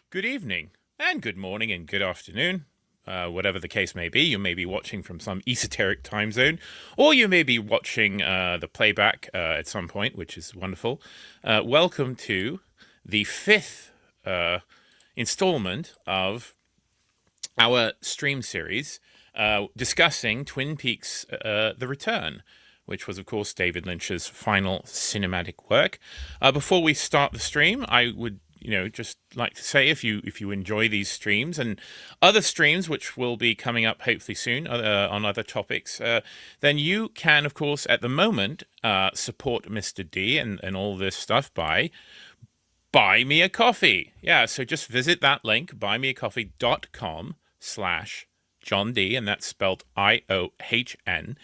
Good evening, and good morning, and good afternoon. Whatever the case may be, you may be watching from some esoteric time zone, or you may be watching the playback at some point, which is wonderful. Welcome to the fifth installment of our stream series discussing Twin Peaks The Return, which was, of course, David Lynch's final cinematic work. Before we start the stream, I would just like to say if you enjoy these streams and other streams which will be coming up hopefully soon on other topics, then you can, of course, at the moment support Mr. D and all this stuff by buy me a coffee. Yeah, so just visit that link, buymeacoffee.com/John D, and that's spelled IOHNDEE,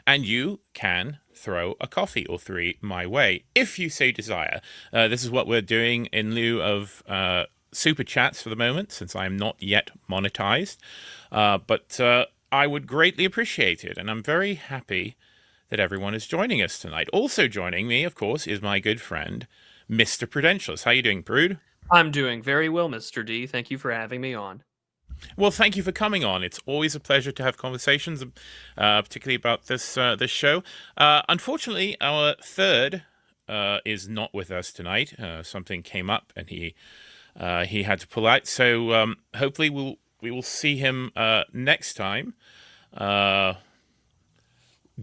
and you can throw a coffee or three my way if you so desire. This is what we're doing in lieu of super chats for the moment, since I am not yet monetized. But I would greatly appreciate it, and I'm very happy that everyone is joining us tonight. Also joining me, of course, is my good friend, Mr. Prudentialist. How you doing, Prude? I'm doing very well, Mr. D. Thank you for having me on. Well, thank you for coming on. It's always a pleasure to have conversations, particularly about this show. Unfortunately, our third is not with us tonight. Something came up, and he had to pull out. So hopefully, we will see him next time.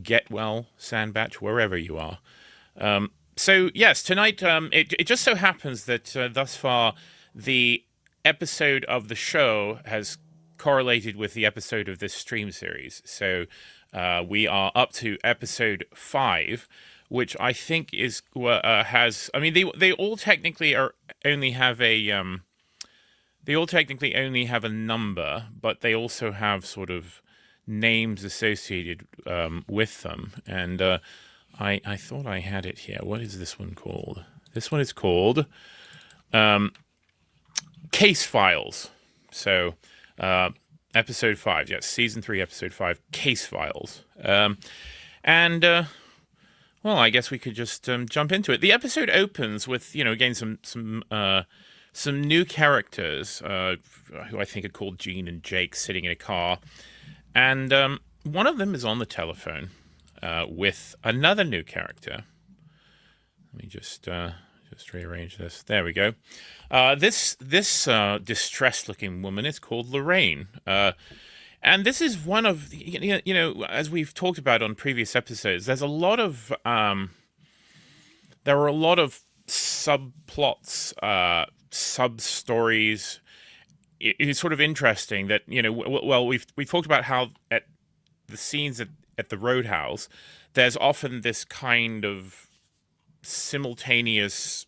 Get well, Sandbatch, wherever you are. So yes, tonight it just so happens that thus far the episode of the show has correlated with the episode of this stream series. So we are up to episode 5, which I think is has. I mean, they all technically only have a they all technically only have a number, but they also have sort of names associated with them. And I thought I had it here. What is this one called? This one is called Case Files. So, episode 5, yes, season 3, episode 5, Case Files. And well, I guess we could just jump into it. The episode opens with, again, some new characters who I think are called Gene and Jake sitting in a car, and one of them is on the telephone with another new character. Let me just rearrange this. There we go. This distressed-looking woman is called Lorraine, and this is one of as we've talked about on previous episodes. There are a lot of subplots, sub-stories. It's sort of interesting that well, we've talked about how at the scenes at the Roadhouse, there's often this kind of simultaneous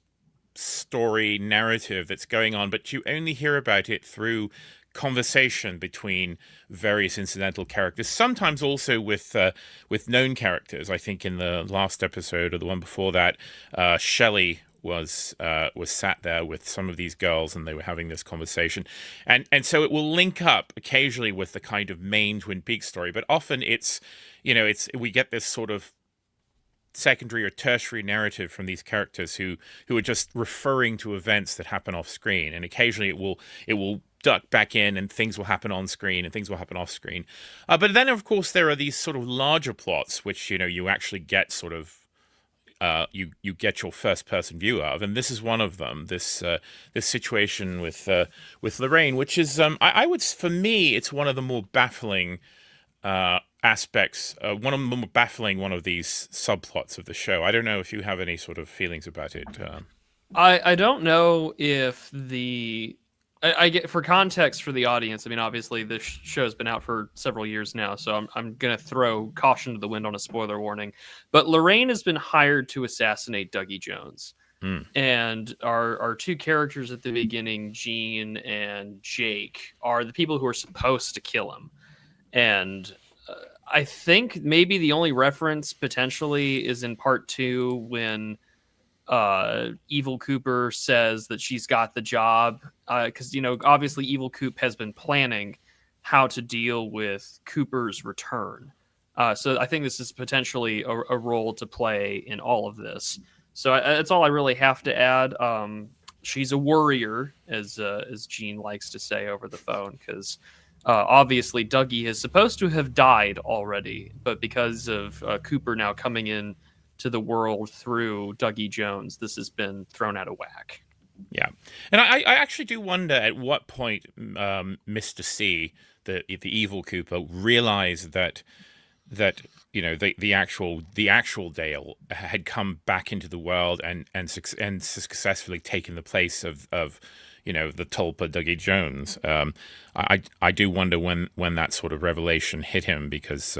story narrative that's going on, but you only hear about it through conversation between various incidental characters, sometimes also with known characters. I think in the last episode or the one before that, Shelley was sat there with some of these girls, and they were having this conversation, and so it will link up occasionally with the kind of main Twin Peaks story, but often it's we get this sort of secondary or tertiary narrative from these characters who are just referring to events that happen off screen, and occasionally it will duck back in, and things will happen on screen and things will happen off screen. But then, of course, there are these sort of larger plots which you actually get sort of you get your first person view of, and this is one of them. This situation with Lorraine, which is I would, for me, it's one of the more baffling aspects, one of the more baffling one of these subplots of the show. I don't know if you have any sort of feelings about it. I don't know if I get, for context for the audience. I mean, obviously this show's been out for several years now, so I'm gonna throw caution to the wind on a spoiler warning. But Lorraine has been hired to assassinate Dougie Jones. And our two characters at the beginning, Gene and Jake, are the people who are supposed to kill him. And I think maybe the only reference potentially is in part 2 when Evil Cooper says that she's got the job, because obviously Evil Coop has been planning how to deal with Cooper's return. So I think this is potentially a role to play in all of this. So that's all I really have to add. she's a warrior, as Gene likes to say over the phone, because obviously Dougie is supposed to have died already, but because of Cooper now coming in to the world through Dougie Jones, this has been thrown out of whack. Yeah, and I actually do wonder at what point Mr. C, the evil Cooper, realized that the actual Dale had come back into the world and successfully taken the place of the tulpa Dougie Jones. I do wonder when that sort of revelation hit him, because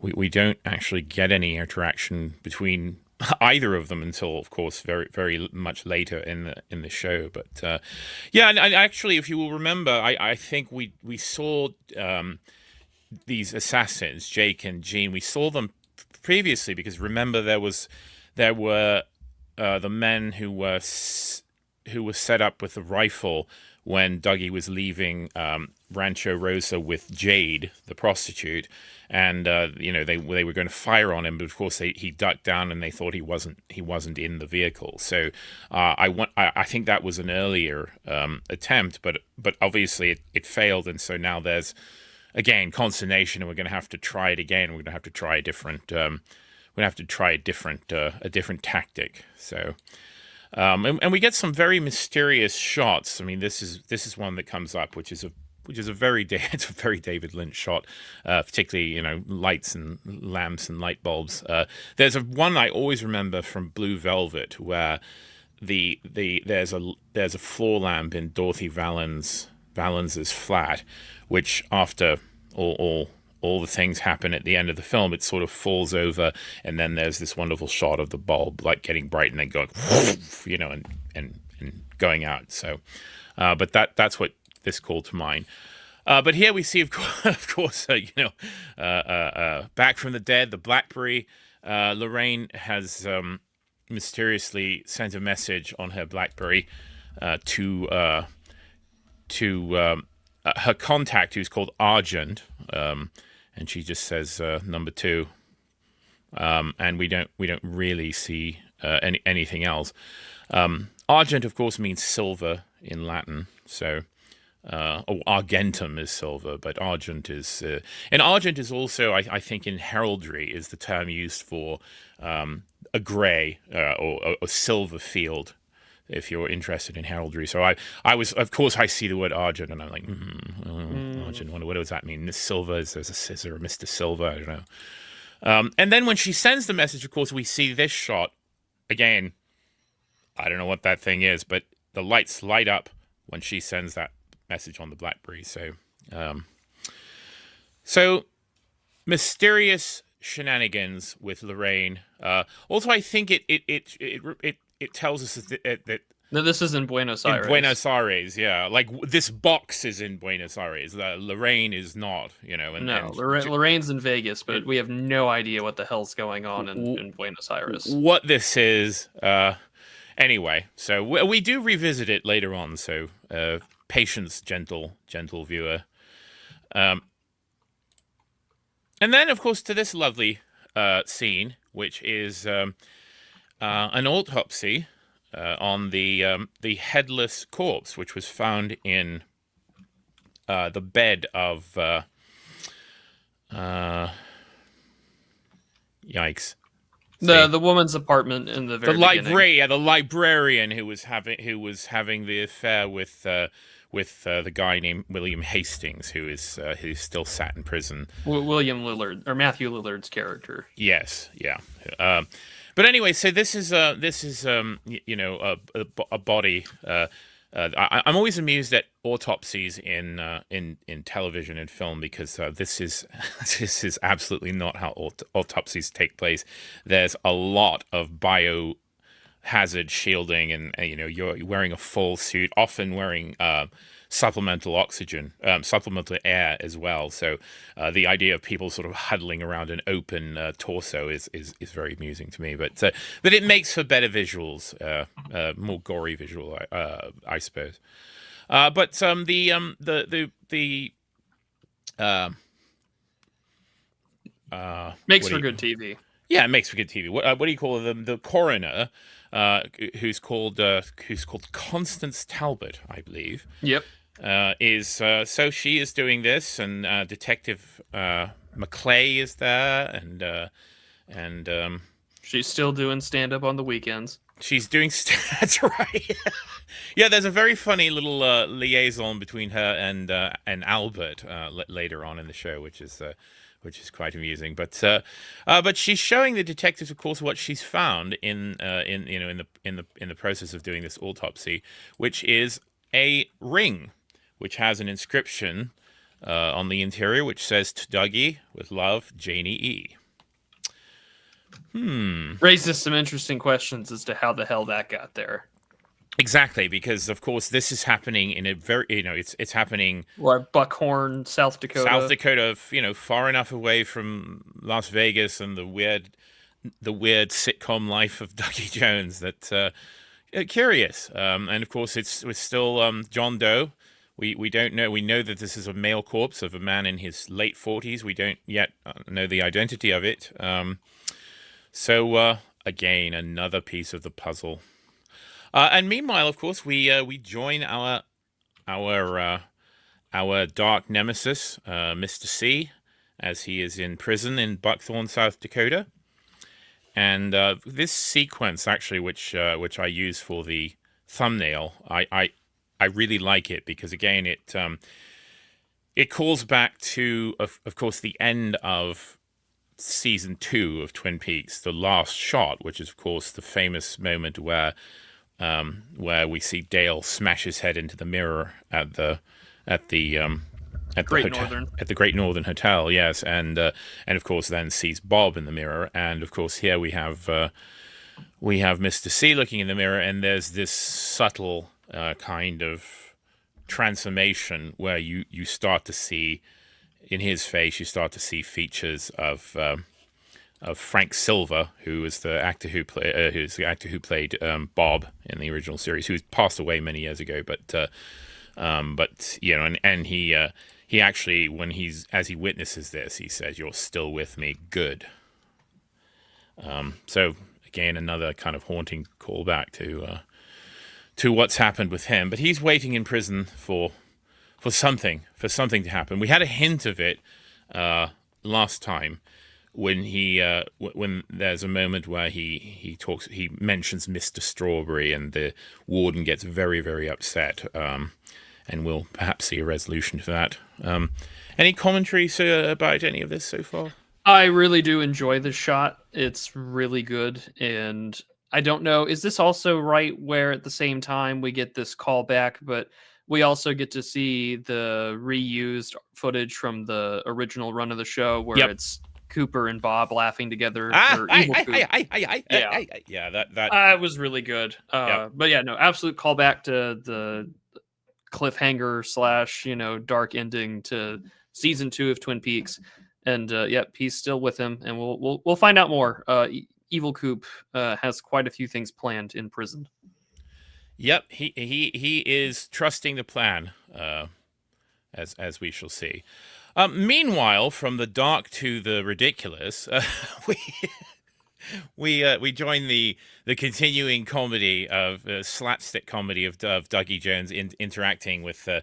we don't actually get any interaction between either of them until, of course, very very much later in the show. But yeah, and actually, if you will remember, I think we saw these assassins, Jake and Gene. We saw them previously, because remember there were the men who were set up with the rifle when Dougie was leaving Rancho Rosa with Jade, the prostitute, and they were going to fire on him, but of course he ducked down and they thought he wasn't in the vehicle. So I think that was an earlier attempt, but obviously it failed, and so now there's again consternation, and we're going to have to try it again. We're going to have to try a different different tactic. So. And we get some very mysterious shots. I mean, this is one that comes up, which is a very David Lynch shot, particularly lights and lamps and light bulbs. There's one I always remember from Blue Velvet, where there's a floor lamp in Dorothy Valens's flat, which after all the things happen at the end of the film, it sort of falls over, and then there's this wonderful shot of the bulb like getting bright and then going, and going out. So, but that's what this called to mind. But here we see, of course, back from the dead, the BlackBerry. Lorraine has mysteriously sent a message on her BlackBerry to her contact, who's called Argent. And she just says number 2, and we don't really see anything else. Argent, of course, means silver in Latin, so argentum is silver, but argent is and argent is also, I think, in heraldry is the term used for a grey or a silver field, if you're interested in heraldry. So I was, of course, I see the word argent, and I'm like, argent, what does that mean? Miss Silver, is there a scissor, or Mr. Silver? I don't know. And then when she sends the message, of course, we see this shot. Again, I don't know what that thing is, but the lights light up when she sends that message on the BlackBerry. So mysterious shenanigans with Lorraine. Also, I think it tells us that no, this is in Buenos Aires. In Buenos Aires, yeah. Like, this box is in Buenos Aires. Lorraine is not, Lorraine's in Vegas, but we have no idea what the hell's going on in Buenos Aires. What this is. Anyway, so we do revisit it later on, so patience, gentle viewer. And then, of course, to this lovely scene, which is an autopsy on the headless corpse, which was found in the bed of yikes. The woman's apartment in the very beginning. The librarian who was having the affair with the guy named William Hastings, who's still sat in prison. William Lillard, or Matthew Lillard's character. Yes, yeah. But anyway, so this is a body. I'm always amused at autopsies in television and film, because this is absolutely not how autopsies take place. There's a lot of biohazard shielding, and you're wearing a full suit, often wearing supplemental oxygen, supplemental air as well. So the idea of people sort of huddling around an open torso is very amusing to me. But it makes for better visuals, more gory visual, I suppose. But makes for good TV. Yeah, it makes for good TV. What do you call them? The coroner, who's called Constance Talbot, I believe. Yep. Is So she is doing this, and Detective McClay is there, and She's still doing stand up on the weekends. she's doing. That's right. Yeah, there's a very funny little liaison between her and Albert later on in the show, which is quite amusing. But she's showing the detectives, of course, what she's found in the process of doing this autopsy, which is a ring, which has an inscription on the interior, which says "To Dougie, with love, Janie E." Raises some interesting questions as to how the hell that got there. Exactly, because of course this is happening in a very, it's happening Like Buckhorn, South Dakota. South Dakota, far enough away from Las Vegas and the weird sitcom life of Dougie Jones that curious. And of course it's still John Doe. We don't know. We know that this is a male corpse of a man in his late 40s. We don't yet know the identity of it. So again, another piece of the puzzle. And meanwhile, of course, we join our dark nemesis, Mr. C, as he is in prison in Buckthorn, South Dakota. And this sequence, actually, which I use for the thumbnail, I really like it because, again, it calls back to, of course, the end of season 2 of Twin Peaks, the last shot, which is, of course, the famous moment where we see Dale smash his head into the mirror at the Great Northern Hotel, yes, and of course then sees Bob in the mirror, and of course here we have Mr. C looking in the mirror, and there's this subtle kind of transformation where you start to see in his face, you start to see features of Frank Silva, who is the actor who played Bob in the original series, who's passed away many years ago. But and he actually, as he witnesses this, he says, "You're still with me, good." So again, another kind of haunting callback to what's happened with him. But he's waiting in prison for something to happen. We had a hint of it last time when when there's a moment where he mentions Mr. Strawberry, and the warden gets very, very upset, and we'll perhaps see a resolution to that. Any commentary, sir, about any of this so far? I really do enjoy the shot. It's really good, and I don't know, is this also right where at the same time we get this callback, but we also get to see the reused footage from the original run of the show where it's Cooper and Bob laughing together. Yeah, that was really good. But yeah, no, absolute callback to the cliffhanger / dark ending to season 2 of Twin Peaks. And he's still with him, and we'll find out more. Evil Coop has quite a few things planned in prison. Yep, he is trusting the plan, as we shall see. Meanwhile, from the dark to the ridiculous, we join the continuing comedy of slapstick comedy of Dougie Jones interacting with the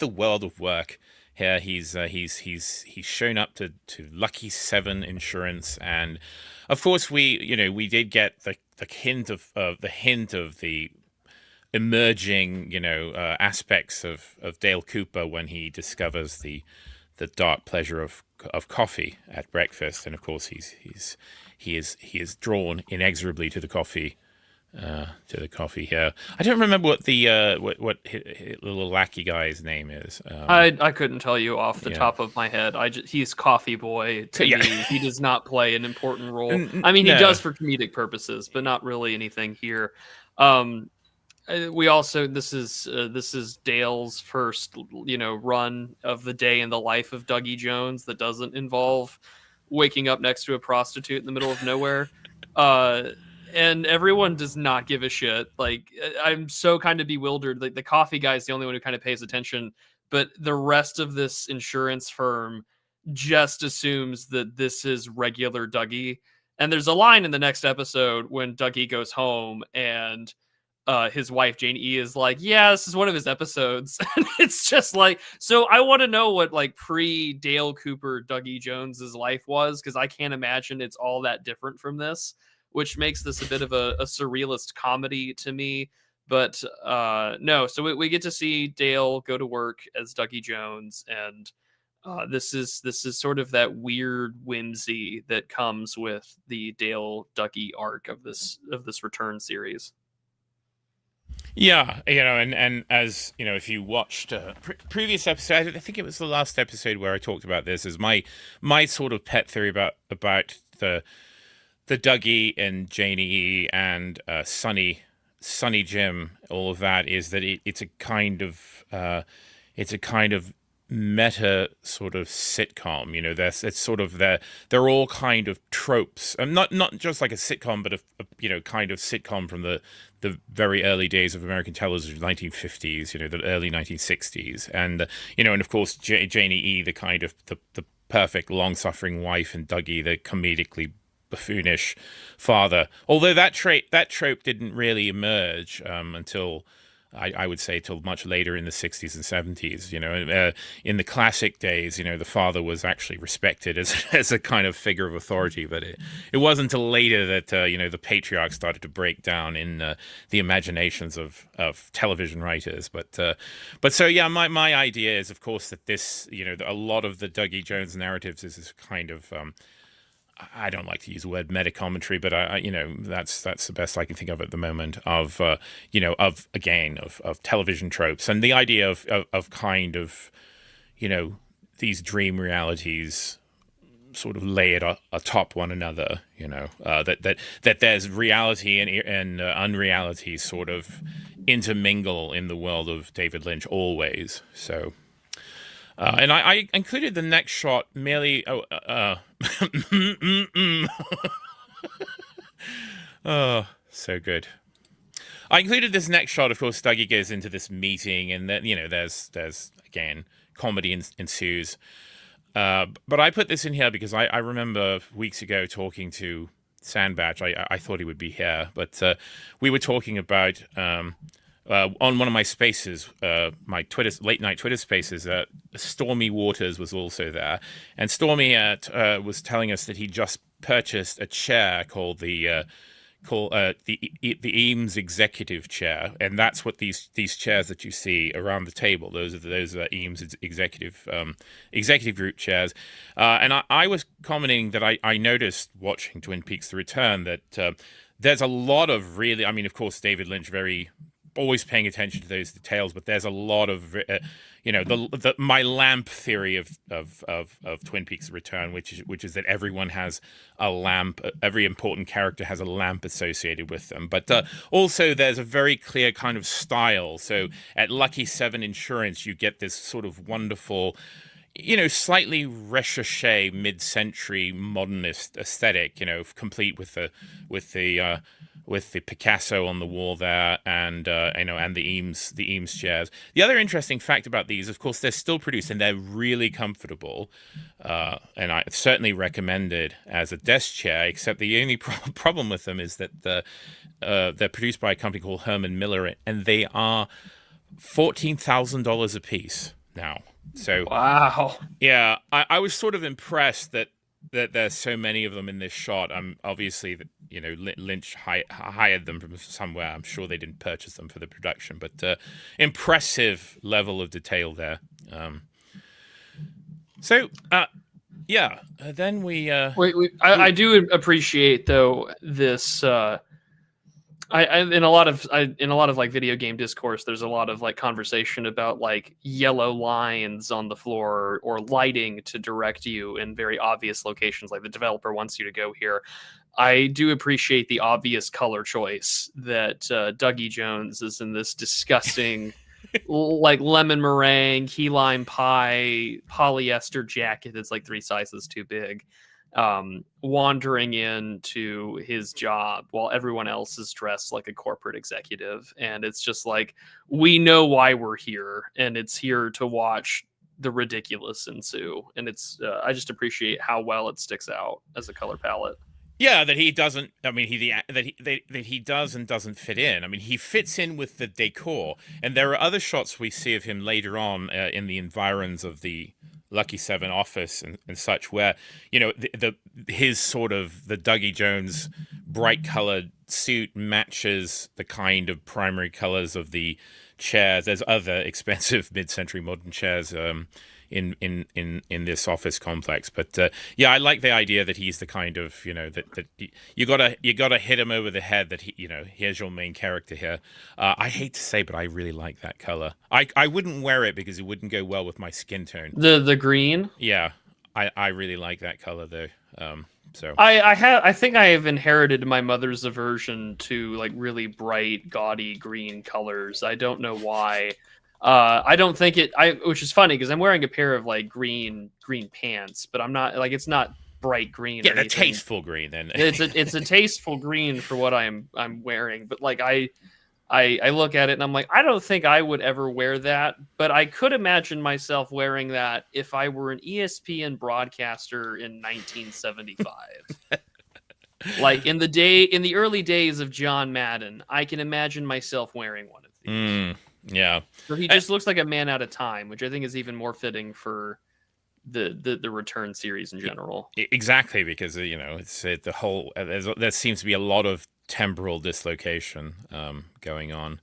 world of work. Here he's shown up to Lucky 7 Insurance, and of course we did get the hint of the emerging aspects of Dale Cooper when he discovers the dark pleasure of coffee at breakfast, and of course he is drawn inexorably to the coffee here. I don't remember what the what little lackey guy's name is. I couldn't tell you off the top of my head. He's Coffee Boy to me. He does not play an important role. I mean, he does for comedic purposes, but not really anything here. We also this is Dale's first run of the day in the life of Dougie Jones that doesn't involve waking up next to a prostitute in the middle of nowhere. And everyone does not give a shit. Like, I'm so kind of bewildered. Like, the coffee guy is the only one who kind of pays attention, but the rest of this insurance firm just assumes that this is regular Dougie. And there's a line in the next episode when Dougie goes home and his wife Jane E is like, yeah, this is one of his episodes. And it's just like, so I want to know what like pre Dale Cooper Dougie Jones's life was, because I can't imagine it's all that different from this, which makes this a bit of a surrealist comedy to me. But no, so we get to see Dale go to work as Dougie Jones, and this is sort of that weird whimsy that comes with the Dale Dougie arc of this return series. Yeah, and as you know, if you watched previous episode, I think it was the last episode where I talked about this as my sort of pet theory about the Dougie and Janie and Sonny Jim, all of that, is that it's a kind of meta sort of sitcom. It's sort of they're all kind of tropes, and not just like a sitcom, but a kind of sitcom from the very early days of American television, 1950s, the early 1960s, and and of course Janie E, the kind of the perfect long-suffering wife, and Dougie, the comedically buffoonish father. Although that trope didn't really emerge until I would say till much later in the 60s and 70s. In the classic days, the father was actually respected as a kind of figure of authority, but it wasn't until later that the patriarch started to break down in the imaginations of television writers. But so yeah, my idea is, of course, that this a lot of the Dougie Jones narratives is this kind of I don't like to use the word meta commentary, but that's the best I can think of at the moment of television tropes, and the idea of kind of these dream realities sort of layered atop one another. That there's reality and unreality sort of intermingle in the world of David Lynch always. So. And I included the next shot merely. Oh, so good. I included this next shot. Of course, Dougie goes into this meeting, and then there's again comedy ensues. But I put this in here because I remember weeks ago talking to Sandbatch. I thought he would be here, but we were talking about. On one of my spaces, my late night Twitter spaces, Stormy Waters was also there, and Stormy was telling us that he just purchased a chair called the Eames Executive Chair, and that's what these chairs that you see around the table. Those are Eames Executive Group chairs, and I was commenting that I noticed watching Twin Peaks: The Return that there's a lot of really, I mean, of course, David Lynch always paying attention to those details, but there's a lot of my lamp theory of Twin Peaks: Return, which is that everyone has a lamp, every important character has a lamp associated with them, but also there's a very clear kind of style. So at Lucky 7 Insurance, you get this sort of wonderful, slightly recherche mid-century modernist aesthetic, complete with the Picasso on the wall there, and and the Eames chairs. The other interesting fact about these, of course, they're still produced and they're really comfortable, and I certainly recommended as a desk chair. Except the only problem with them is that they're produced by a company called Herman Miller, and they are $14,000 a piece now. So wow, yeah, I was sort of impressed that there's so many of them in this shot. Obviously that Lynch hired them from somewhere. I'm sure they didn't purchase them for the production, but impressive level of detail there. Then we I do appreciate though this. In a lot of like video game discourse, there's a lot of like conversation about like yellow lines on the floor or lighting to direct you in very obvious locations. Like the developer wants you to go here. I do appreciate the obvious color choice that Dougie Jones is in this disgusting like lemon meringue, key lime pie, polyester jacket that's like 3 sizes too big. Wandering into his job while everyone else is dressed like a corporate executive. And it's just like, we know why we're here, and it's here to watch the ridiculous ensue. And it's, I just appreciate how well it sticks out as a color palette. Yeah, that he doesn't. I mean, that he does and doesn't fit in. I mean, he fits in with the decor, and there are other shots we see of him later on in the environs of the Lucky Seven office and such, where his sort of the Dougie Jones bright colored suit matches the kind of primary colors of the chairs. There's other expensive mid-century modern chairs. In this office complex, but yeah, I like the idea that he's the kind of that you gotta hit him over the head that here's your main character here. I hate to say, but I really like that color. I wouldn't wear it because it wouldn't go well with my skin tone. The green. Yeah, I really like that color though. So I think I have inherited my mother's aversion to like really bright, gaudy green colors. I don't know why. I don't think which is funny because I'm wearing a pair of like green pants, but I'm not like it's not bright green. Yeah, the tasteful green. Then it's a tasteful green for what I'm wearing. But like I look at it and I'm like, I don't think I would ever wear that, but I could imagine myself wearing that if I were an ESPN broadcaster in 1975. Like in the early days of John Madden, I can imagine myself wearing one of these. Yeah. So he just looks like a man out of time, which I think is even more fitting for the Return series in general. Exactly, because it's the whole there seems to be a lot of temporal dislocation going on,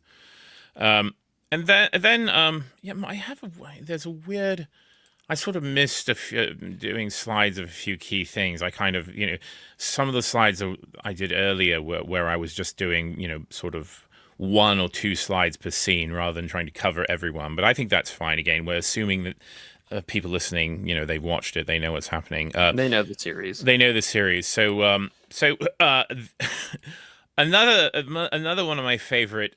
and then I have there's a weird. I sort of missed doing slides of a few key things. I kind of some of the slides I did earlier where I was just doing sort of one or two slides per scene rather than trying to cover everyone. But I think that's fine. Again, we're assuming that people listening, they've watched it, they know what's happening. They know the series. They know the series. So another one of my favorite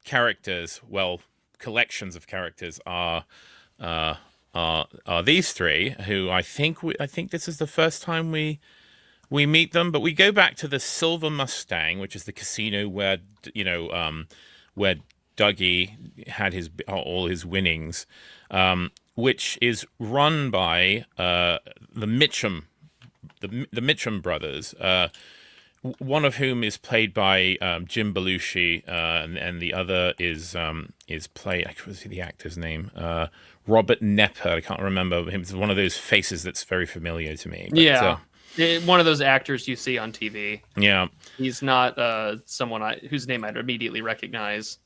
characters, well, collections of characters are these three, who I think this is the first time we meet them, but we go back to the Silver Mustang, which is the casino where where Dougie had all his winnings, which is run by the Mitchum brothers, one of whom is played by Jim Belushi, and the other is played. I can't see the actor's name. Robert Nepper. I can't remember him. It's one of those faces that's very familiar to me. But, yeah. One of those actors you see on TV. Yeah, he's not someone whose name I'd immediately recognize.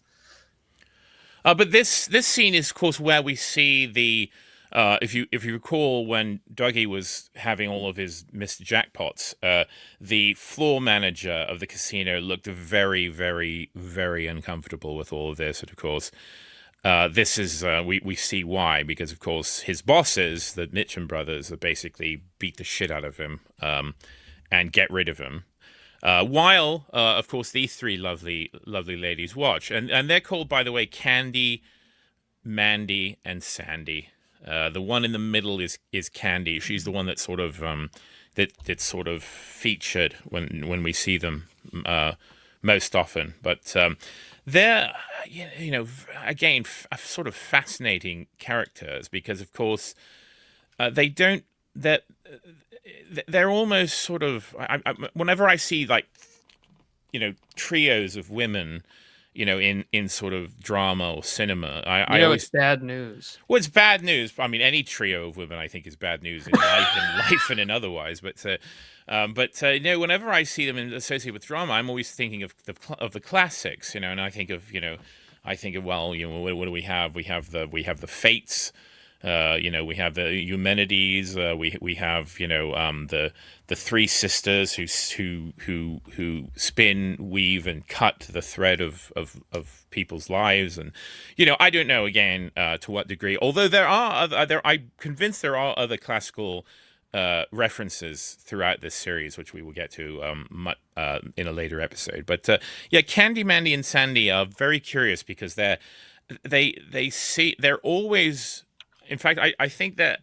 But this scene is, of course, where we see the if you recall when Dougie was having all of his Mr. Jackpots, the floor manager of the casino looked very, very, very uncomfortable with all of this, and of course. This is we see why, because of course his bosses, the Mitchum brothers, basically beat the shit out of him and get rid of him. While of course these three lovely ladies watch, and they're called, by the way, Candy, Mandy, and Sandy. The one in the middle is Candy. She's the one that sort of that's sort of featured when we see them most often, but. They're, again, sort of fascinating characters because, of course, they're almost sort of. Whenever I see trios of women, in sort of drama or cinema, I always, it's bad news. Well, it's bad news. I mean, any trio of women, I think, is bad news in life and otherwise. But whenever I see them associated with drama, I'm always thinking of the classics, and I think of well, what do we have? We have the Fates, we have the Eumenides, we have the three sisters who spin, weave, and cut the thread of people's lives, and I don't know again to what degree. Although I'm convinced there are other classical references throughout this series, which we will get to in a later episode. But Candy, Mandy, and Sandy are very curious because they're always. In fact, I think that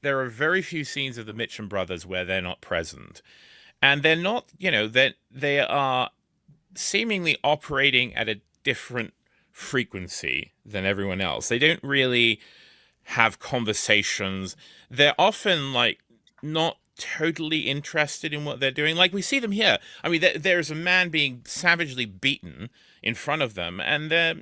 there are very few scenes of the Mitchum brothers where they're not present, and they're not. They are seemingly operating at a different frequency than everyone else. They don't really have conversations. They're often not totally interested in what they're doing. Like we see them here. I mean, there's a man being savagely beaten in front of them, and they're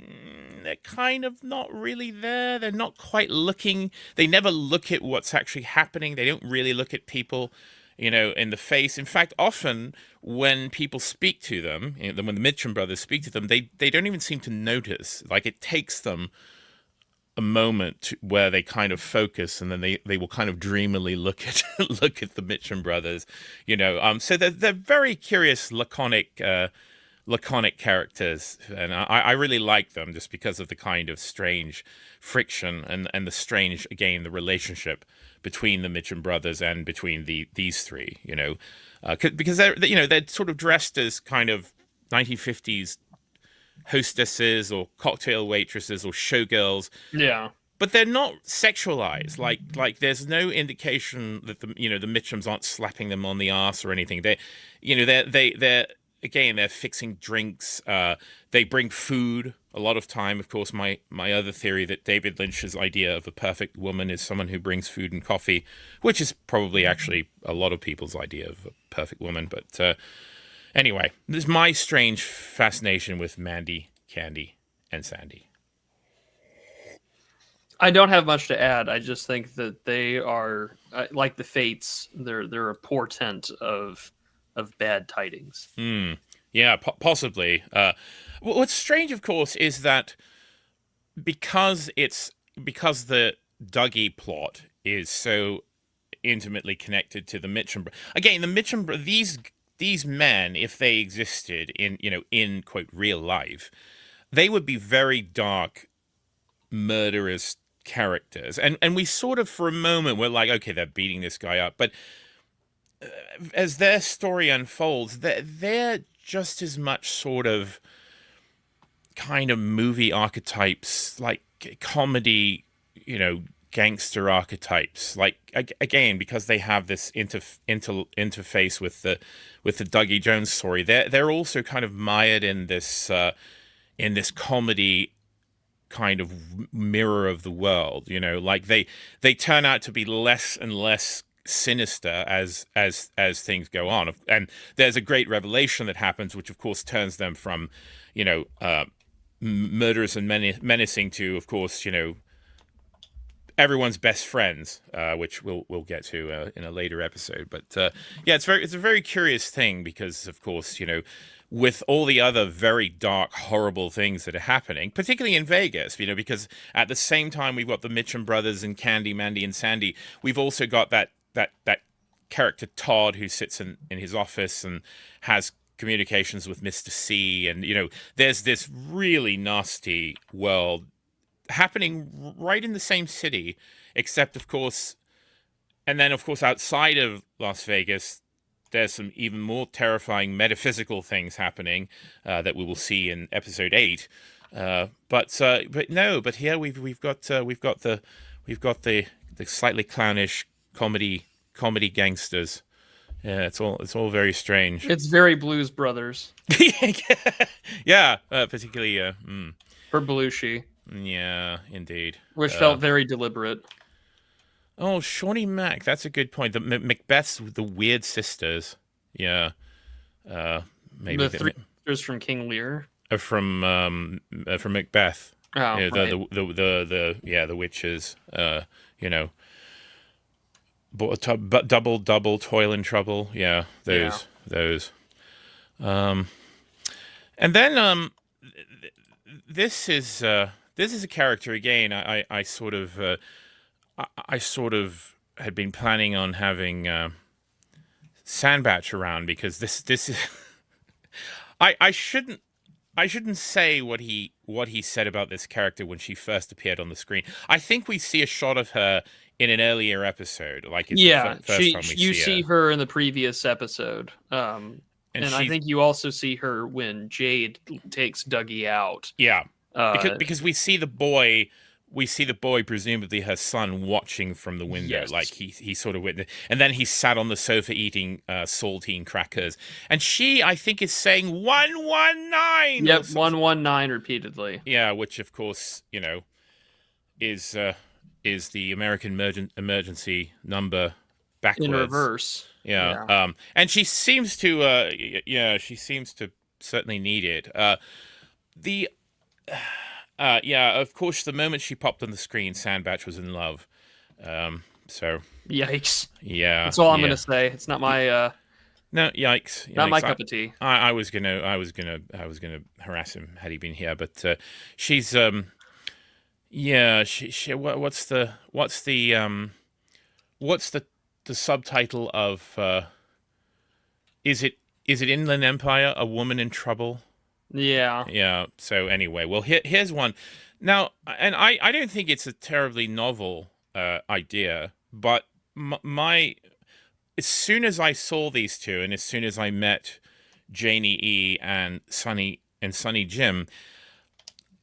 kind of not really there. They're not quite looking. They never look at what's actually happening. They don't really look at people, in the face. In fact, often when people speak to them, when the Mitchum brothers speak to them, they don't even seem to notice. Like it takes them a moment where they kind of focus, and then they will kind of dreamily look at look at the Mitchum brothers, So they're very curious, laconic characters, and I really like them just because of the kind of strange friction and the strange, again, the relationship between the Mitchum brothers and between these three, because they're sort of dressed as kind of 1950s hostesses or cocktail waitresses or showgirls. Yeah. But they're not sexualized. Like there's no indication that the Mitchums aren't slapping them on the ass or anything. They're again, they're fixing drinks. They bring food a lot of time. Of course, my other theory that David Lynch's idea of a perfect woman is someone who brings food and coffee, which is probably actually a lot of people's idea of a perfect woman. But anyway, this is my strange fascination with Mandy, Candy, and Sandy. I don't have much to add. I just think that they are like the Fates. They're a portent of bad tidings. Yeah, possibly. What's strange, of course, is that because the Dougie plot is so intimately connected to the Mitchum. Again, the Mitchum, these men, if they existed in quote real life, they would be very dark, murderous characters. And we sort of, for a moment, we're like, okay, they're beating this guy up, but as their story unfolds, they're just as much sort of kind of movie archetypes, like comedy, gangster archetypes. Like again, because they have this interface with the Dougie Jones story, they're also kind of mired in this comedy kind of mirror of the world. Like they turn out to be less and less sinister as things go on, and there's a great revelation that happens, which of course turns them from murderous and menacing to, of course, everyone's best friends, which we'll get to in a later episode. But yeah, it's a very curious thing because, of course, with all the other very dark, horrible things that are happening, particularly in Vegas, because at the same time we've got the Mitchum brothers and Candy, Mandy, and Sandy, we've also got that character Todd who sits in his office and has communications with Mr. C, and there's this really nasty world happening right in the same city, except of course, and then of course outside of Las Vegas, there's some even more terrifying metaphysical things happening that we will see in episode 8. But here we've got the slightly clownish comedy gangsters. Yeah, it's all very strange. It's very Blues Brothers. Yeah, particularly For Belushi. Yeah, indeed. Which felt very deliberate. Oh, Shawnee Mac, that's a good point. The Macbeth's the weird sisters. Yeah. Maybe the three sisters from King Lear. From Macbeth. Oh, yeah, right. the witches. Double toil and trouble. Yeah, those. And then this is a character again. I sort of had been planning on having Sandbatch around because this is I shouldn't say what he said about this character when she first appeared on the screen. I think we see a shot of her in an earlier episode, like it's the first time we see her in the previous episode. And I think you also see her when Jade takes Dougie out. Yeah, because we see the boy, presumably her son, watching from the window. Yes. Like he sort of witnessed, and then he sat on the sofa eating saltine crackers, and she, I think, is saying 119. Yep, 119 repeatedly. Yeah, which of course is the American emergency number in backwards. reverse. Yeah. Yeah. And she seems to yeah, she seems to certainly need it. The yeah, of course, the moment she popped on the screen, Sandbatch was in love. So Yikes. yeah, That's all I'm yeah. gonna say. It's No, yikes, not my yikes. cup of tea. I was gonna harass him had he been here, but she's yeah, she what's the subtitle of is it Inland Empire, A Woman in Trouble? Yeah. Yeah. So anyway, well, here's one. Now, and I don't think it's a terribly novel idea, but my as soon as I saw these two, and as soon as I met Janie E and Sonny Jim,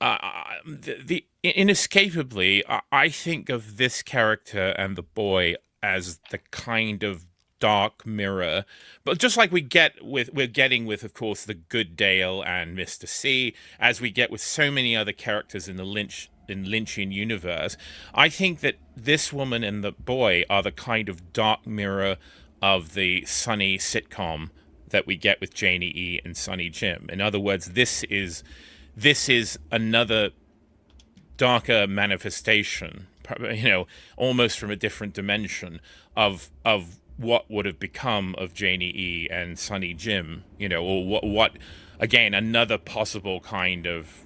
the inescapably, I think of this character and the boy as the kind of dark mirror, but just like we're getting with, of course, the Good Dale and Mr. C, as we get with so many other characters in the Lynchian universe. I think that this woman and the boy are the kind of dark mirror of the Sunny sitcom that we get with Janie E and Sonny Jim. In other words, this is another darker manifestation, almost from a different dimension of what would have become of Janie E and Sonny Jim, or what again, another possible kind of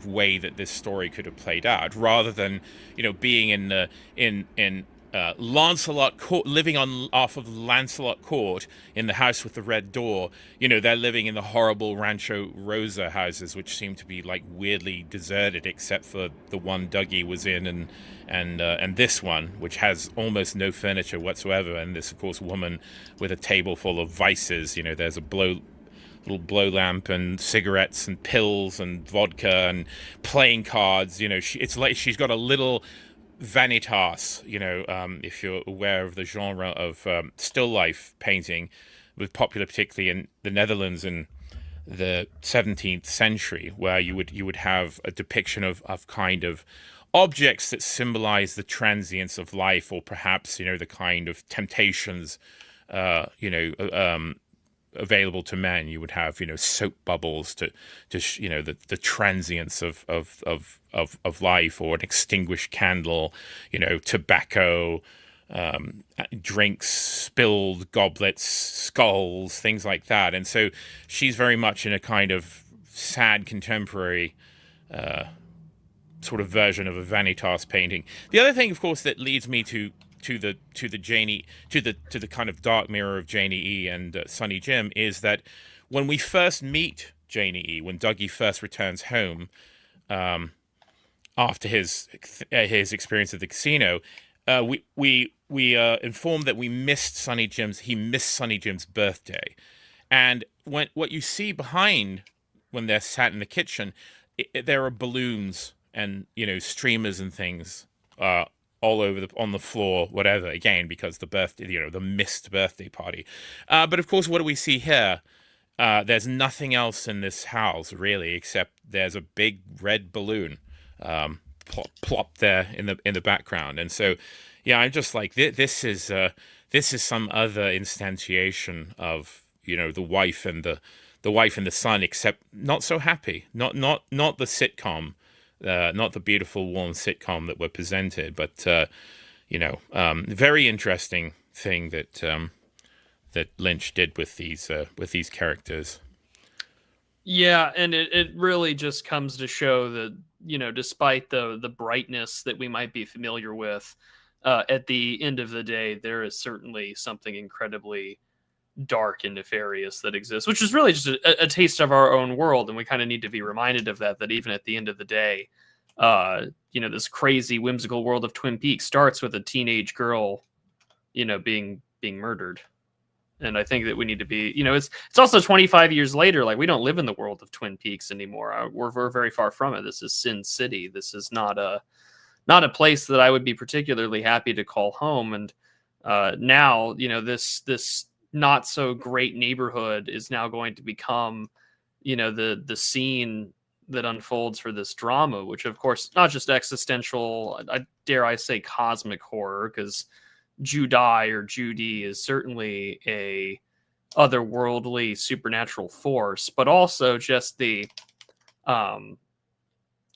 way that this story could have played out, rather than being in Lancelot Court, living on off of Lancelot Court in the house with the red door. They're living in the horrible Rancho Rosa houses, which seem to be like weirdly deserted, except for the one Dougie was in, and this one, which has almost no furniture whatsoever, and this, of course, woman with a table full of vices. There's a little blow lamp and cigarettes and pills and vodka and playing cards. It's like she's got a little vanitas, if you're aware of the genre of still life painting, was popular particularly in the Netherlands in the 17th century, where you would have a depiction of kind of objects that symbolize the transience of life, or perhaps the kind of temptations available to men. You would have soap bubbles to the transience of life, or an extinguished candle, tobacco, drinks, spilled goblets, skulls, things like that. And so she's very much in a kind of sad contemporary sort of version of a Vanitas painting. The other thing, of course, that leads me to the kind of dark mirror of Janie E and Sonny Jim, is that when we first meet Janie E, when Dougie first returns home after his experience at the casino, we are informed that he missed Sonny Jim's birthday, and what you see behind when they're sat in the kitchen, there are balloons and streamers and things all over on the floor, whatever. Again, because the birthday, the missed birthday party. But of course, what do we see here? There's nothing else in this house really, except there's a big red balloon plopped there in the background. And so, yeah, I'm just like, this is some other instantiation of the wife and the son, except not so happy. Not the sitcom. Not the beautiful, warm sitcom that we're presented, but very interesting thing that Lynch did with these characters. Yeah, and it really just comes to show that despite the brightness that we might be familiar with, at the end of the day, there is certainly something incredibly dark and nefarious that exists, which is really just a taste of our own world, and we kind of need to be reminded of that even at the end of the day, this crazy whimsical world of Twin Peaks starts with a teenage girl being murdered. And I think that we need to be, it's also 25 years later. Like, we don't live in the world of Twin Peaks anymore. We're very far from it. This is Sin City. This is not a place that I would be particularly happy to call home. And now, this not so great neighborhood is now going to become, the scene that unfolds for this drama, which of course not just existential, dare I say cosmic horror, because Judai or Judy is certainly a otherworldly supernatural force, but also just the um,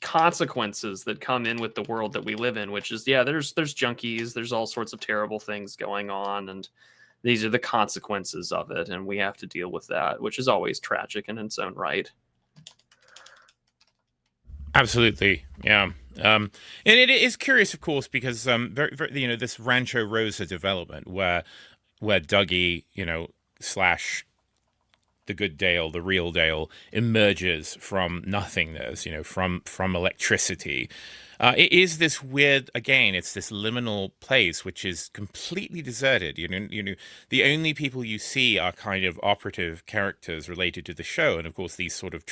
consequences that come in with the world that we live in, which is, yeah, there's junkies, there's all sorts of terrible things going on, and these are the consequences of it, and we have to deal with that, which is always tragic in its own right. Absolutely, yeah. And it is curious, of course, because this Rancho Rosa development where Dougie, slash the good Dale, the real Dale, emerges from nothingness, from electricity. It is this weird, again, it's this liminal place which is completely deserted. The only people you see are kind of operative characters related to the show, and of course these sort of,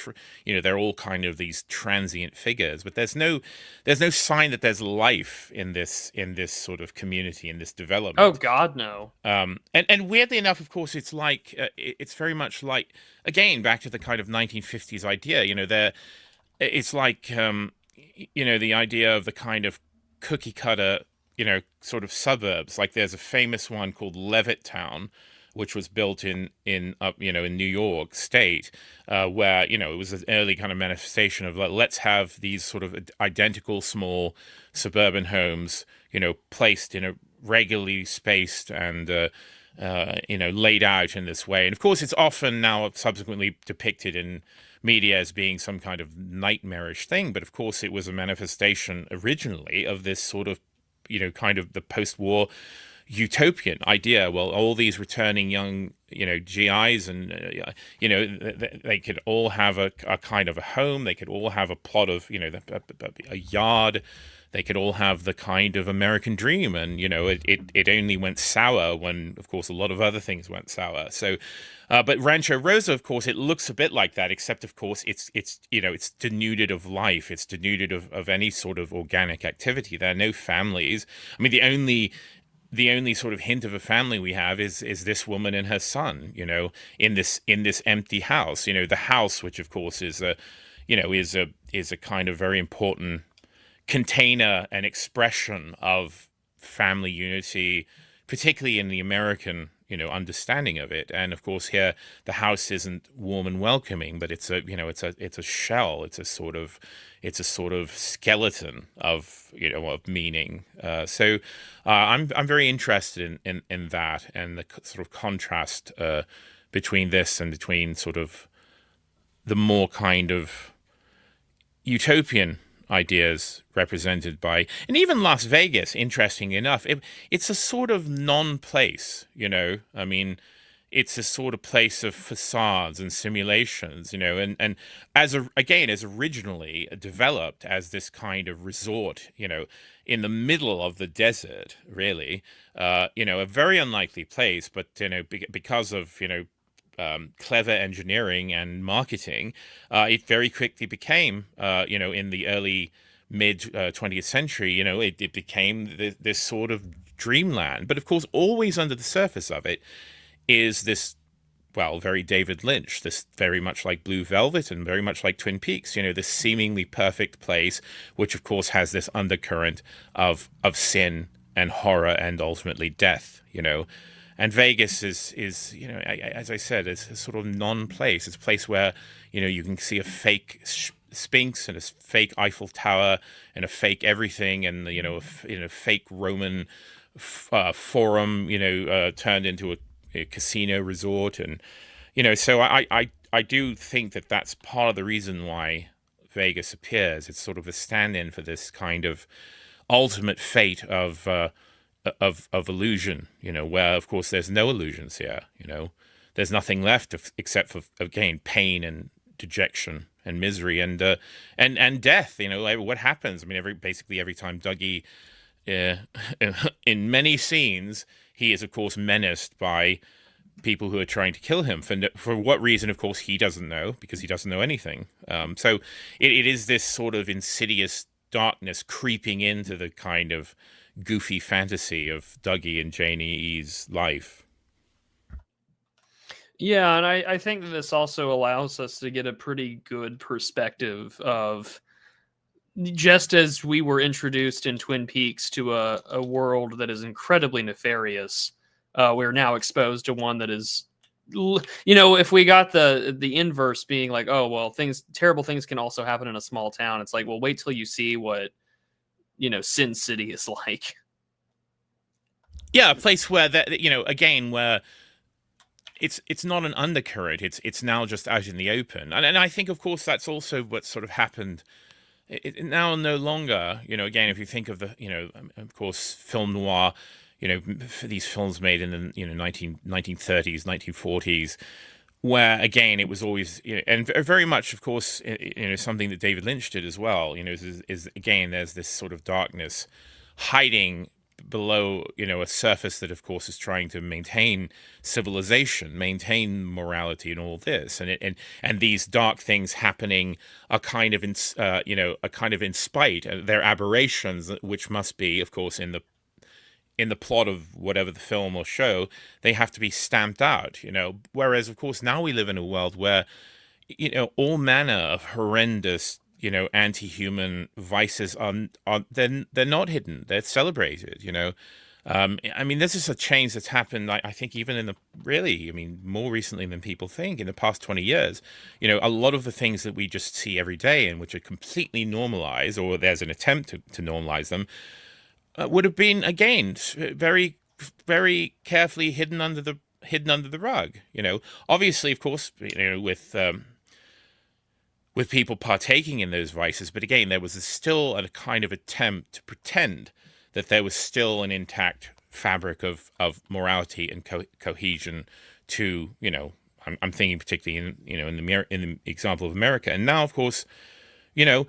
they're all kind of these transient figures. But there's no sign that there's life in this sort of community, in this development. Oh God, no. And weirdly enough, of course, it's like it's very much like, again, back to the kind of 1950s idea. It's like the idea of the kind of cookie cutter, sort of suburbs. Like there's a famous one called Levittown, which was built in New York State, where it was an early kind of manifestation of like, let's have these sort of identical small suburban homes, placed in a regularly spaced and laid out in this way. And of course, it's often now subsequently depicted in media as being some kind of nightmarish thing. But of course, it was a manifestation originally of this sort of, kind of the post-war utopian idea. Well, all these returning young, GIs, and they could all have a kind of a home. They could all have a plot of, a yard. They could all have the kind of American dream. And it only went sour when, of course, a lot of other things went sour. So, but Rancho Rosa, of course, it looks a bit like that, except of course it's denuded of life. It's denuded of any sort of organic activity. There are no families. I mean, the only sort of hint of a family we have is this woman and her son, in this empty house. The house, which of course is a kind of very important container and expression of family unity, particularly in the American understanding of it. And of course here the house isn't warm and welcoming, but it's a shell. It's a sort of skeleton of of meaning. So I'm very interested in that, and the sort of contrast between this and between sort of the more kind of utopian ideas represented by, and even Las Vegas, interesting enough, it's a sort of non-place, I mean, it's a sort of place of facades and simulations, and as originally developed as this kind of resort, in the middle of the desert, really, a very unlikely place, but because of clever engineering and marketing, it very quickly became, in the early mid 20th century, it became this sort of dreamland. But of course, always under the surface of it is this, well, very David Lynch, this very much like Blue Velvet and very much like Twin Peaks, this seemingly perfect place, which of course has this undercurrent of sin and horror and ultimately death, And Vegas is as I said, it's a sort of non-place. It's a place where, you can see a fake Sphinx and a fake Eiffel Tower and a fake everything, and, a fake Roman forum, turned into a casino resort. And, so I do think that that's part of the reason why Vegas appears. It's sort of a stand-in for this kind of ultimate fate of illusion, where of course there's no illusions here. There's nothing left except for, again, pain and dejection and misery and death. What happens? I mean, basically every time Dougie, in many scenes, he is of course menaced by people who are trying to kill him. For what reason, of course, he doesn't know, because he doesn't know anything. So it is this sort of insidious darkness creeping into the kind of goofy fantasy of Dougie and Janie E's life. Yeah, and I think that this also allows us to get a pretty good perspective of just as we were introduced in Twin Peaks to a world that is incredibly nefarious, we're now exposed to one that is, if we got the inverse being like, oh well, terrible things can also happen in a small town. It's like, well, wait till you see what Sin City is like. Yeah, a place where that again where it's not an undercurrent. It's now just out in the open, and I think of course that's also what sort of happened. It now no longer, again, if you think of the, of course, film noir, for these films made in the 1930s, 1940s, where again it was always, and very much, of course, something that David Lynch did as well. Is again there's this sort of darkness hiding below a surface that of course is trying to maintain civilization, maintain morality, and all this, and these dark things happening are kind of in spite, they're aberrations, which must be of course in the plot of whatever the film or show, they have to be stamped out, whereas of course now we live in a world where all manner of horrendous anti-human vices are they're not hidden, they're celebrated. I mean, this is a change that's happened, I think, even more recently than people think, in the past 20 years. A lot of the things that we just see every day and which are completely normalized, or there's an attempt to normalize them, would have been, again, very, very carefully hidden under the rug. Obviously, of course, with people partaking in those vices. But again, there was still a kind of attempt to pretend that there was still an intact fabric of morality and cohesion to, I'm thinking particularly in the example of America. And now, of course, go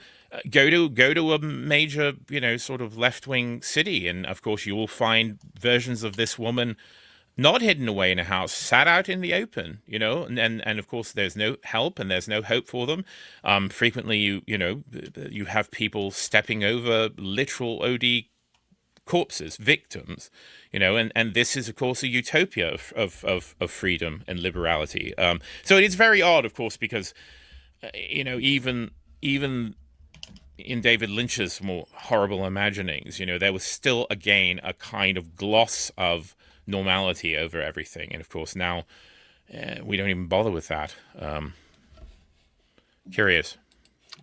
to a major, sort of left-wing city, and of course you will find versions of this woman not hidden away in a house, sat out in the open, and of course there's no help and there's no hope for them. Frequently, you have people stepping over literal OD corpses, victims, and this is of course a utopia of freedom and liberality. So it is very odd, of course, because even in David Lynch's more horrible imaginings, there was still again a kind of gloss of normality over everything, and of course now we don't even bother with that. Curious.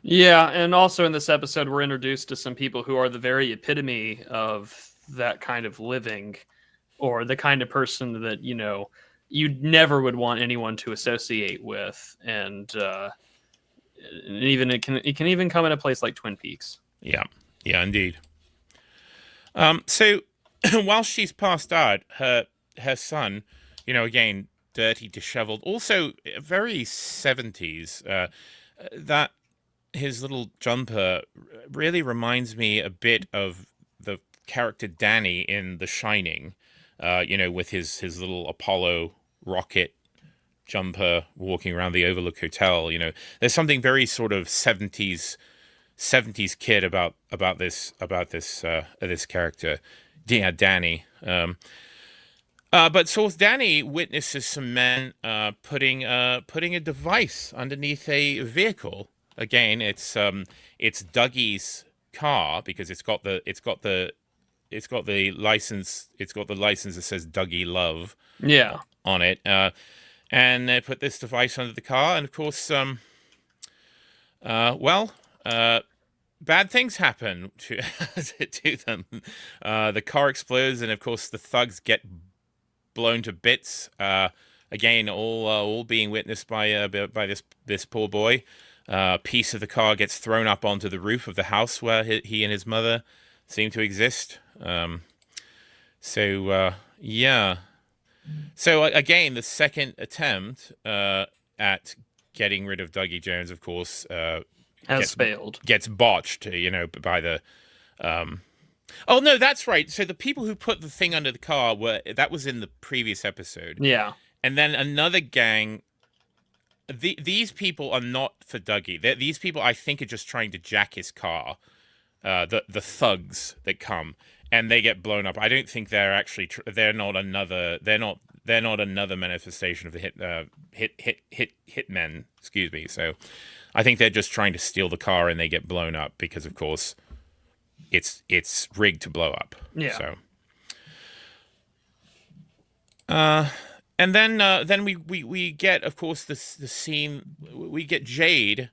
Yeah, and also in this episode we're introduced to some people who are the very epitome of that kind of living, or the kind of person that you never would want anyone to associate with, and even it can even come in a place like Twin Peaks. Yeah indeed. So while she's passed out, her son, again, dirty, disheveled, also very 70s, that his little jumper really reminds me a bit of the character Danny in The Shining, with his little Apollo rocket jumper walking around the Overlook Hotel. There's something very sort of 70s kid about this character. Yeah, Danny. But so Danny witnesses some men putting a device underneath a vehicle. Again, it's Dougie's car, because it's got the license that says Dougie Love. Yeah. On it. And they put this device under the car, and of course, bad things happen to to them. The car explodes, and of course, the thugs get blown to bits. Again, all being witnessed by this poor boy. A piece of the car gets thrown up onto the roof of the house where he and his mother seem to exist. Yeah. So again, the second attempt at getting rid of Dougie Jones, of course, has failed. Gets botched, by the. Oh no, that's right. So the people who put the thing under the car that was in the previous episode. Yeah. And then another gang. These people are not for Dougie. These people, I think, are just trying to jack his car. The thugs that come. And they get blown up. I don't think they're actually. They're not another manifestation of the hitmen. Excuse me. So, I think they're just trying to steal the car and they get blown up because, of course, it's rigged to blow up. Yeah. So, and then we get, of course, the scene. We get Jade,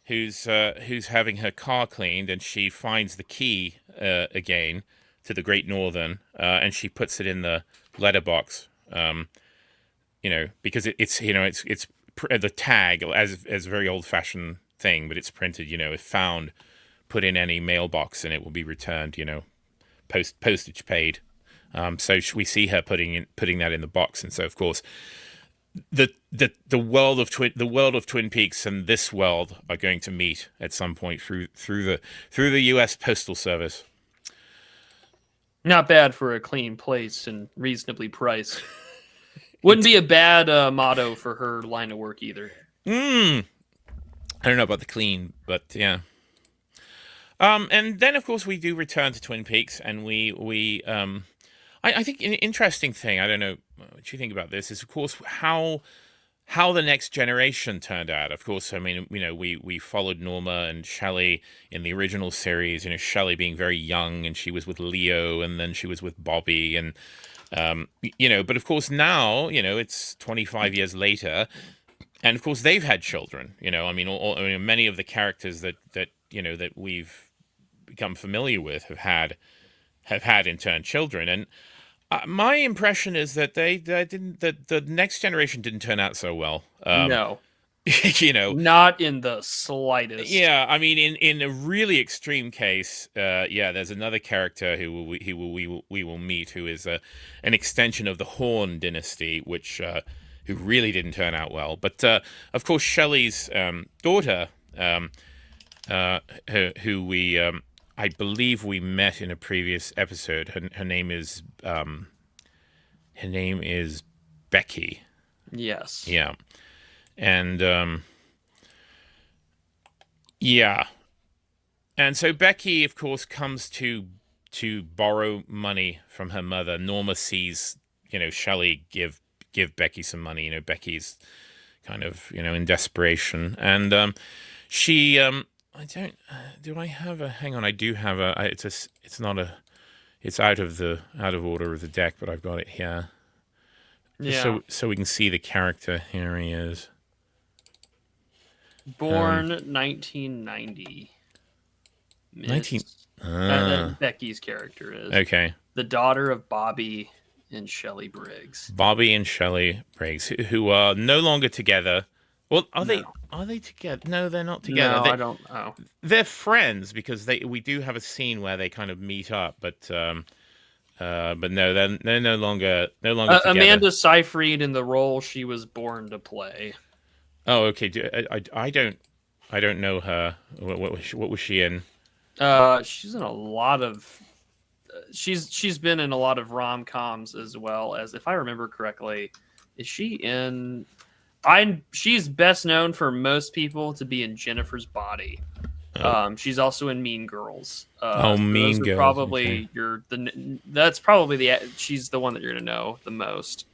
who's having her car cleaned, and she finds the key again to the Great Northern, and she puts it in the letterbox. Because it's the tag as a very old fashioned thing, but it's printed. If found, put in any mailbox, and it will be returned. Postage paid. So we see her putting that in the box, and so of course, the world of Twin Peaks and this world are going to meet at some point through the U.S. Postal Service. Not bad for a clean place and reasonably priced. Wouldn't be a bad motto for her line of work either. I don't know about the clean, but yeah. And then of course we do return to Twin Peaks, and I think an interesting thing, I don't know what you think about this, is of course how the next generation turned out. Of course, I mean, we followed Norma and Shelley in the original series, Shelley being very young, and she was with Leo, and then she was with Bobby, and but of course now, it's 25 years later, and of course they've had children, I mean, many of the characters that we've become familiar with have had in turn children, and my impression is that the next generation didn't turn out so well. No, not in the slightest. Yeah, I mean, in a really extreme case, there's another character who we will meet, who is an extension of the Horn dynasty, who really didn't turn out well. But of course, Shelley's daughter, who we I believe we met in a previous episode. Her name is Becky. Yes. Yeah. And and so Becky, of course, comes to borrow money from her mother. Norma sees, Shelley give Becky some money. Becky's kind of, in desperation, and she I don't. Do I have a? Hang on, I do have a. It's not a. It's out of order of the deck, but I've got it here. Yeah. So we can see the character. Here he is. Born 1990. 19. Becky's character is. Okay. The daughter of Bobby and Shelley Briggs. Bobby and Shelley Briggs, who are no longer together. Well, are they? Are they together? No, they're not together. No, I don't. Oh. They're friends because we do have a scene where they kind of meet up, but no, they're no longer together. Amanda Seyfried in the role she was born to play. Oh, okay. I don't know her. What was she in? She's in a lot of. She's been in a lot of rom-coms, as well as, if I remember correctly, is she in? She's best known for most people to be in Jennifer's Body. Oh. She's also in Mean Girls. Mean Girls. Probably okay. That's probably she's the one that you're gonna know the most.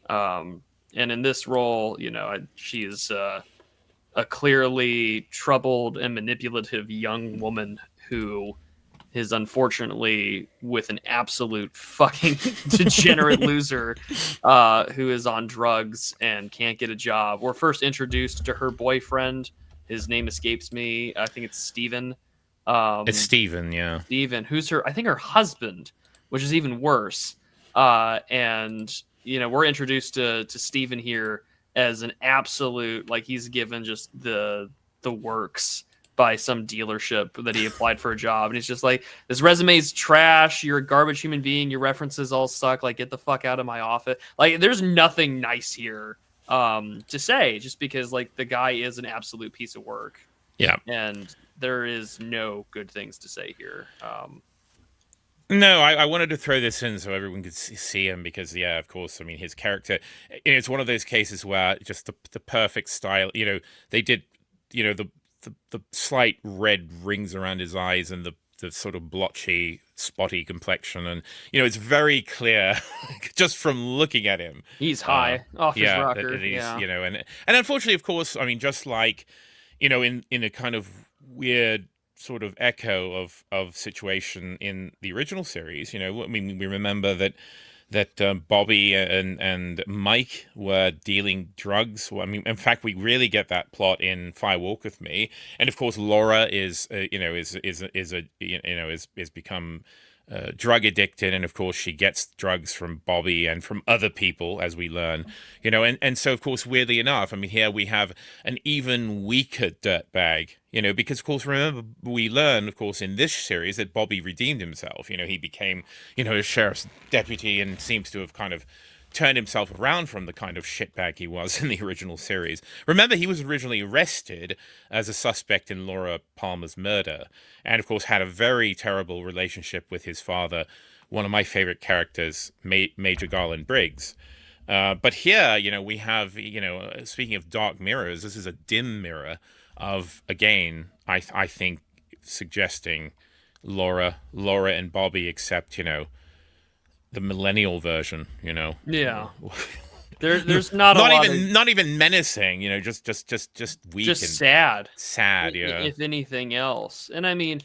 And in this role, she's a clearly troubled and manipulative young woman who is unfortunately with an absolute fucking degenerate loser who is on drugs and can't get a job. We're first introduced to her boyfriend. His name escapes me. I think it's Steven. It's Steven, yeah. Steven, who's her husband, which is even worse. And we're introduced to Steven here as an absolute, like, he's given just the works by some dealership that he applied for a job, and he's just like, this resume's trash, you're a garbage human being, your references all suck, like, get the fuck out of my office. Like, there's nothing nice here to say, just because, like, the guy is an absolute piece of work. Yeah. And there is no good things to say here. No, I wanted to throw this in so everyone could see him because, yeah, of course, I mean, his character, it's one of those cases where just the perfect style, they did, the slight red rings around his eyes and the sort of blotchy, spotty complexion. And, it's very clear just from looking at him. He's high off his rocker. And unfortunately, of course, I mean, just like, in a kind of weird sort of echo of situation in the original series. I mean, we remember that Bobby and Mike were dealing drugs. Well, I mean, in fact, we really get that plot in Fire Walk with Me, and of course, Laura is become drug addicted, and of course, she gets drugs from Bobby and from other people, as we learn. And so of course, weirdly enough, I mean, here we have an even weaker dirtbag. Because of course, remember, we learn, of course, in this series that Bobby redeemed himself. He became, a sheriff's deputy and seems to have kind of turned himself around from the kind of shitbag he was in the original series. Remember, he was originally arrested as a suspect in Laura Palmer's murder, and of course had a very terrible relationship with his father, one of my favorite characters, Major Garland Briggs. But here, we have, speaking of dark mirrors, this is a dim mirror of, again, I think, suggesting Laura and Bobby, except, the millennial version, Yeah. There's not a lot not even menacing, just weak, just and sad, yeah. if anything else. And I mean,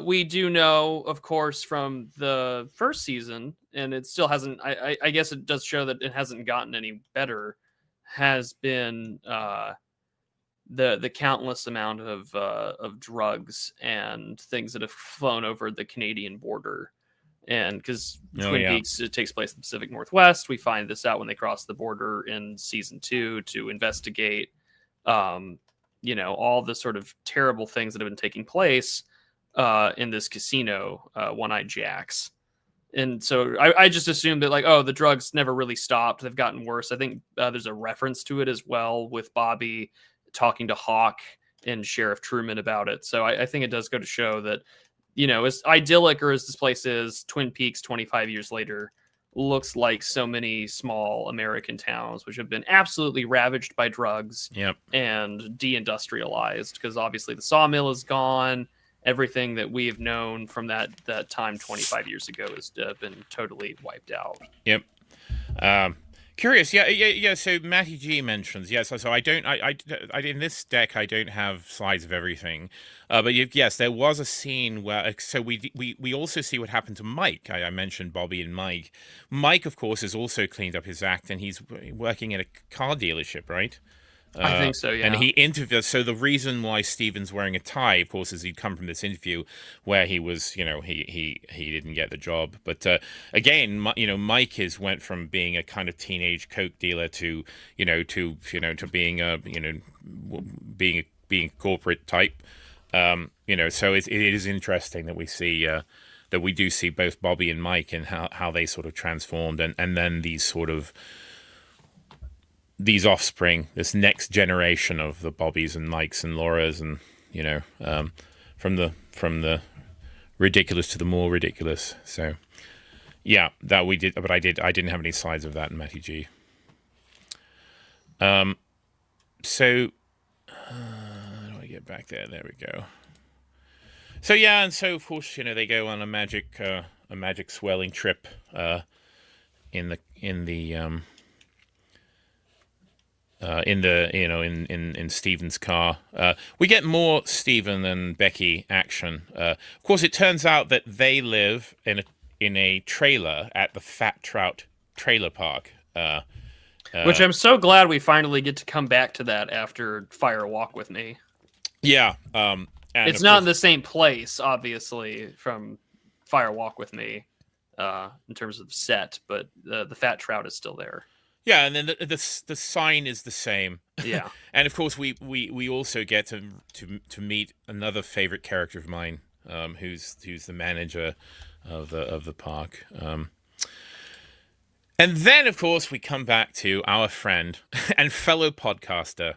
we do know, of course, from the first season, and it still hasn't. I guess it does show that it hasn't gotten any better. Has been the countless amount of drugs and things that have flown over the Canadian border. And because Twin Peaks, it takes place in the Pacific Northwest, we find this out when they cross the border in season 2 to investigate, all the sort of terrible things that have been taking place in this casino, One-Eyed Jack's. And so I just assumed that, like, the drugs never really stopped. They've gotten worse. I think there's a reference to it as well with Bobby talking to Hawk and Sheriff Truman about it. So I think it does go to show that, as idyllic or as this place is, Twin Peaks 25 years later looks like so many small American towns, which have been absolutely ravaged by drugs and deindustrialized, because obviously the sawmill is gone. Everything that we have known from that time 25 years ago has been totally wiped out. Yep. Curious, yeah. So Matty G mentions, So I don't, I in this deck I don't have slides of everything, but yes, there was a scene where, so we also see what happened to Mike. I mentioned Bobby and Mike. Mike, of course, has also cleaned up his act, and he's working at a car dealership, right? I think so, yeah. And he interviewed. So the reason why Steven's wearing a tie, of course, is he'd come from this interview where he was, he didn't get the job. But again, Mike went from being a kind of teenage coke dealer to being being a corporate type. So it is interesting that we see that we do see both Bobby and Mike and how they sort of transformed, and then these offspring, this next generation of the Bobbys and Mikes and Lauras, and from the ridiculous to the more ridiculous. So yeah, that we did, but I didn't have any slides of that in Matty G. So how do I get back there? There we go. So yeah, and so of course they go on a magic swirling trip in Stephen's car. We get more Stephen and Becky action. Of course, it turns out that they live in a trailer at the Fat Trout Trailer Park. Which I'm so glad we finally get to come back to that after Fire Walk with Me. Yeah. And it's not in the same place, obviously, from Fire Walk with Me in terms of set, but the Fat Trout is still there. Yeah, and then the sign is the same. Yeah, and of course we also get to meet another favorite character of mine, who's the manager of the park. And then of course we come back to our friend and fellow podcaster,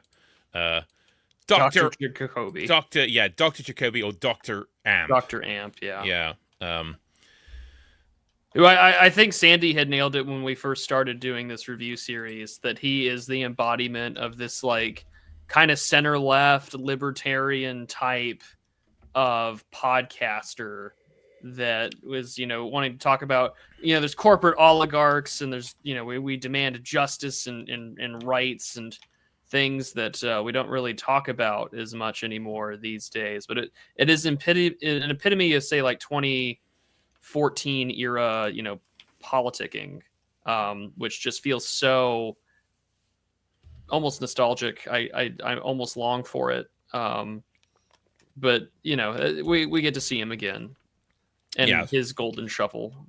Dr. Jacoby. Dr. Jacoby, or Dr. Amp. Dr. Amp, yeah. Yeah. I think Sandy had nailed it when we first started doing this review series, that he is the embodiment of this like kind of center left libertarian type of podcaster that was, wanting to talk about, there's corporate oligarchs, and there's, we demand justice and rights and things that we don't really talk about as much anymore these days. But it is an epitome of, say, like 2014 era, politicking, which just feels so almost nostalgic. I almost long for it. But we get to see him again and his golden shovel.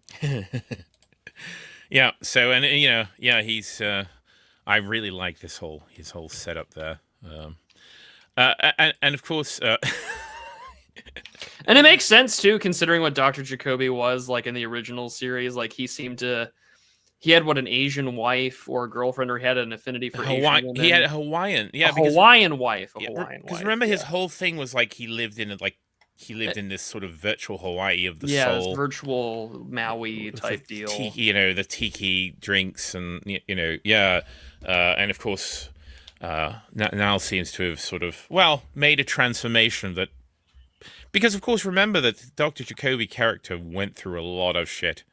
Yeah. So, and he's. I really like his whole setup there. And of course. And it makes sense too, considering what Dr. Jacoby was like in the original series. Like he had an Asian wife or a girlfriend, or he had an affinity for Asian women. He had a Hawaiian, Hawaiian wife. Because remember, his whole thing was like he lived in this sort of virtual Hawaii of the soul, this virtual Maui type deal. The tiki drinks, and and of course, Nal seems to have sort of made a transformation that. Because, of course, remember that Dr. Jacoby character went through a lot of shit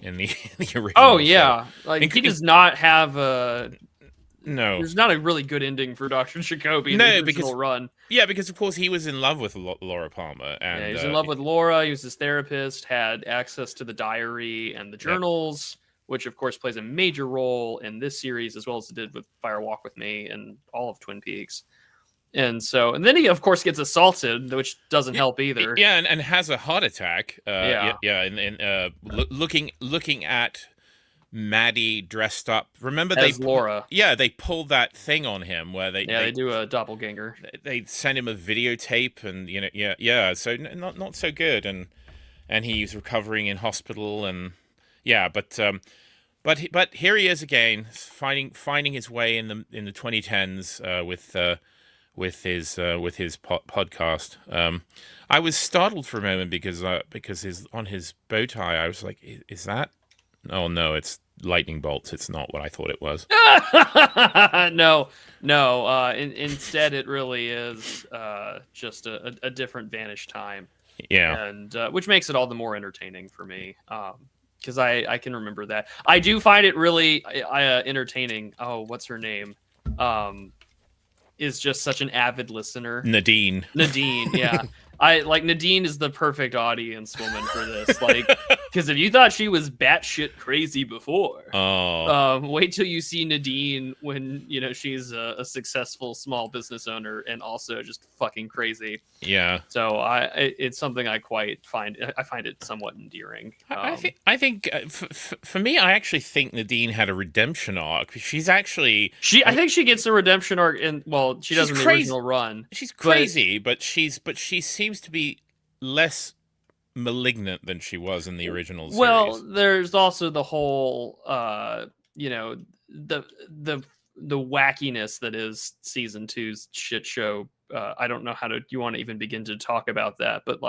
in the original. Oh, yeah. Show. He does not have a... No. There's not a really good ending for Dr. Jacoby in the original run. Yeah, because, of course, he was in love with Laura Palmer. And, he was in love with Laura. He was his therapist, had access to the diary and the journals, which, of course, plays a major role in this series, as well as it did with Fire Walk with Me and all of Twin Peaks. And then he, of course, gets assaulted, which doesn't help either. Yeah, and has a heart attack. Looking at Maddie dressed up. Remember as Laura. Yeah, they pulled that thing on him where they do a doppelganger. They send him a videotape, and so not so good, and he's recovering in hospital, and but here he is again, finding his way in the 2010s with his podcast. I was startled for a moment because on his bow tie, I was like, is that? Oh no, it's lightning bolts. It's not what I thought it was. No. Instead, it really is just a different vanished time. Yeah, and which makes it all the more entertaining for me. Because I can remember that. I do find it really entertaining. Oh, what's her name? Is just such an avid listener. Nadine, yeah. Nadine is the perfect audience woman for this. Because if you thought she was batshit crazy before, wait till you see Nadine when she's a successful small business owner and also just fucking crazy. Yeah. So it's something I find it somewhat endearing. I think for me, I actually think Nadine had a redemption arc. She's actually I think she gets a redemption arc she does in the original run. She's crazy, but she seems to be less malignant than she was in the original series. Well, there's also the whole the wackiness that is season 2's shit show. I don't know how you want to even begin to talk about that, but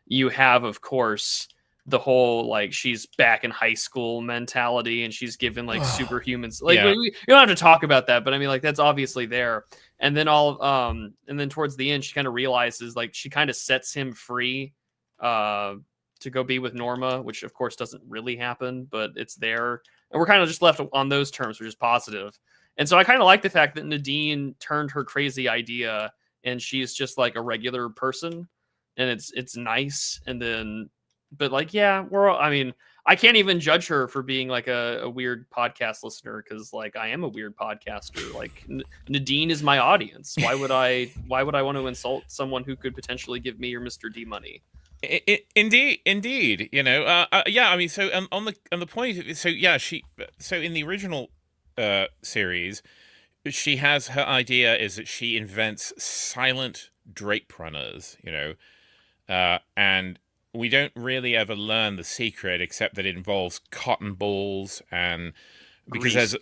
you have, of course, the whole she's back in high school mentality, and she's given superhumans. We don't have to talk about that, but I mean, that's obviously there. And then and then towards the end, she kind of realizes she kind of sets him free to go be with Norma, which of course doesn't really happen, but it's there, and we're kind of just left on those terms, which is positive. And so I kind of like the fact that Nadine turned her crazy idea, and she's just a regular person, and it's nice. And then, but I can't even judge her for being a weird podcast listener, because I am a weird podcaster. Nadine is my audience. Why would I want to insult someone who could potentially give me or Mr. D money? Indeed. I mean, so on the point, so in the original series, she has her idea is that she invents silent drape runners, and we don't really ever learn the secret, except that it involves cotton balls and because grease.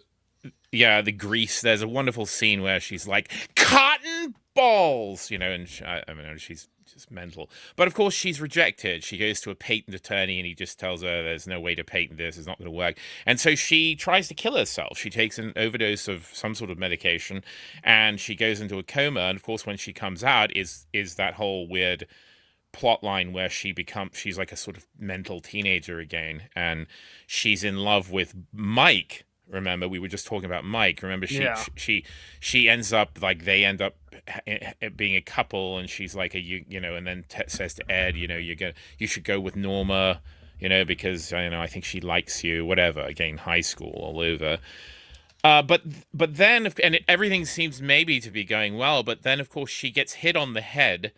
The grease. There's a wonderful scene where she's like, cotton balls, and she's just mental. But of course, she's rejected. She goes to a patent attorney, and he just tells her there's no way to patent this. It's not going to work. And so she tries to kill herself. She takes an overdose of some sort of medication, and she goes into a coma. And of course, when she comes out, is that whole weird plot line where she's like a sort of mental teenager again, and she's in love with Mike, Remember, we were just talking about Mike. Remember, Yeah. she ends up like they end up being a couple, and she's like and then says to Ed, you should go with Norma, because I think she likes you, whatever. Again, high school all over. But then, and everything seems maybe to be going well, but then of course she gets hit on the head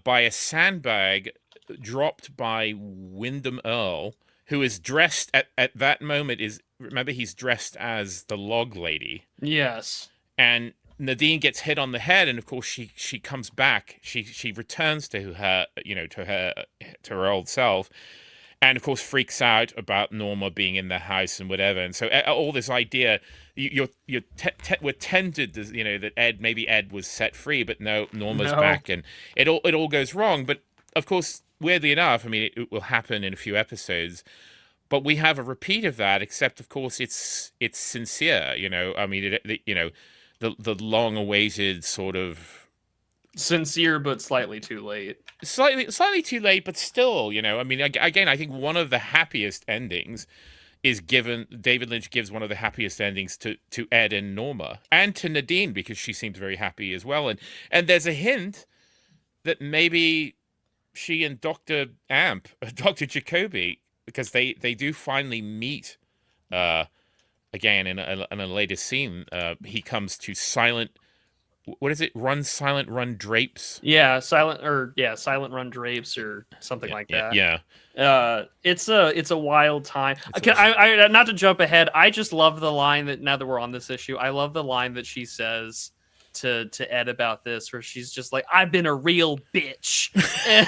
by a sandbag dropped by Wyndham Earl, who is dressed at that moment is remember he's dressed as the log lady, Yes. and Nadine gets hit on the head, and of course she comes back, she returns to her to her old self, and of course freaks out about Norma being in the house and whatever. And so all this idea, we're tempted to, that maybe Ed was set free, but no, Norma's No. back, and it all goes wrong. But of course, weirdly enough, I mean, it will happen in a few episodes, but we have a repeat of that, except of course it's sincere. I mean, the long-awaited sort of Sincere, but slightly too late. slightly too late, but still, I mean, again, I think one of the happiest endings is given. David Lynch gives one of the happiest endings to Ed and Norma, and to Nadine, because she seems very happy as well. And there's a hint that maybe she and Dr. Dr. Jacoby, because they do finally meet again in a later scene. He comes to silent. What is it? Run silent, run drapes. Yeah, silent run drapes or something like that. Yeah. It's a wild time. I not to jump ahead. I just love the line that now that we're on this issue, I love the line that she says to Ed about this, where she's just like, "I've been a real bitch." And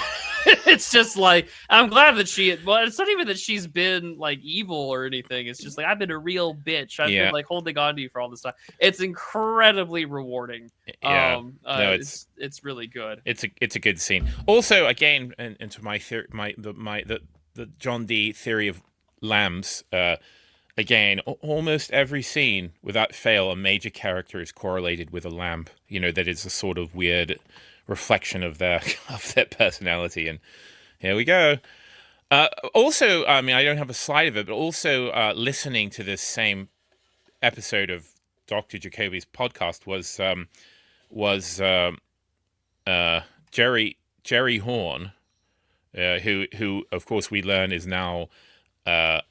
it's just like, I'm glad that it's not even that she's been like evil or anything. It's just like, I've been a real bitch. I've been like holding on to you for all this time. It's incredibly rewarding. Yeah. It's really good. It's a good scene. Also, again, into my theory, the John D theory of lambs. Again, almost every scene, without fail, a major character is correlated with a lamb. That is a sort of weird reflection of their personality. And here we go. Also, I mean, I don't have a slide of it, but also listening to this same episode of Dr. Jacoby's podcast was Jerry Horn, who of course we learn is now a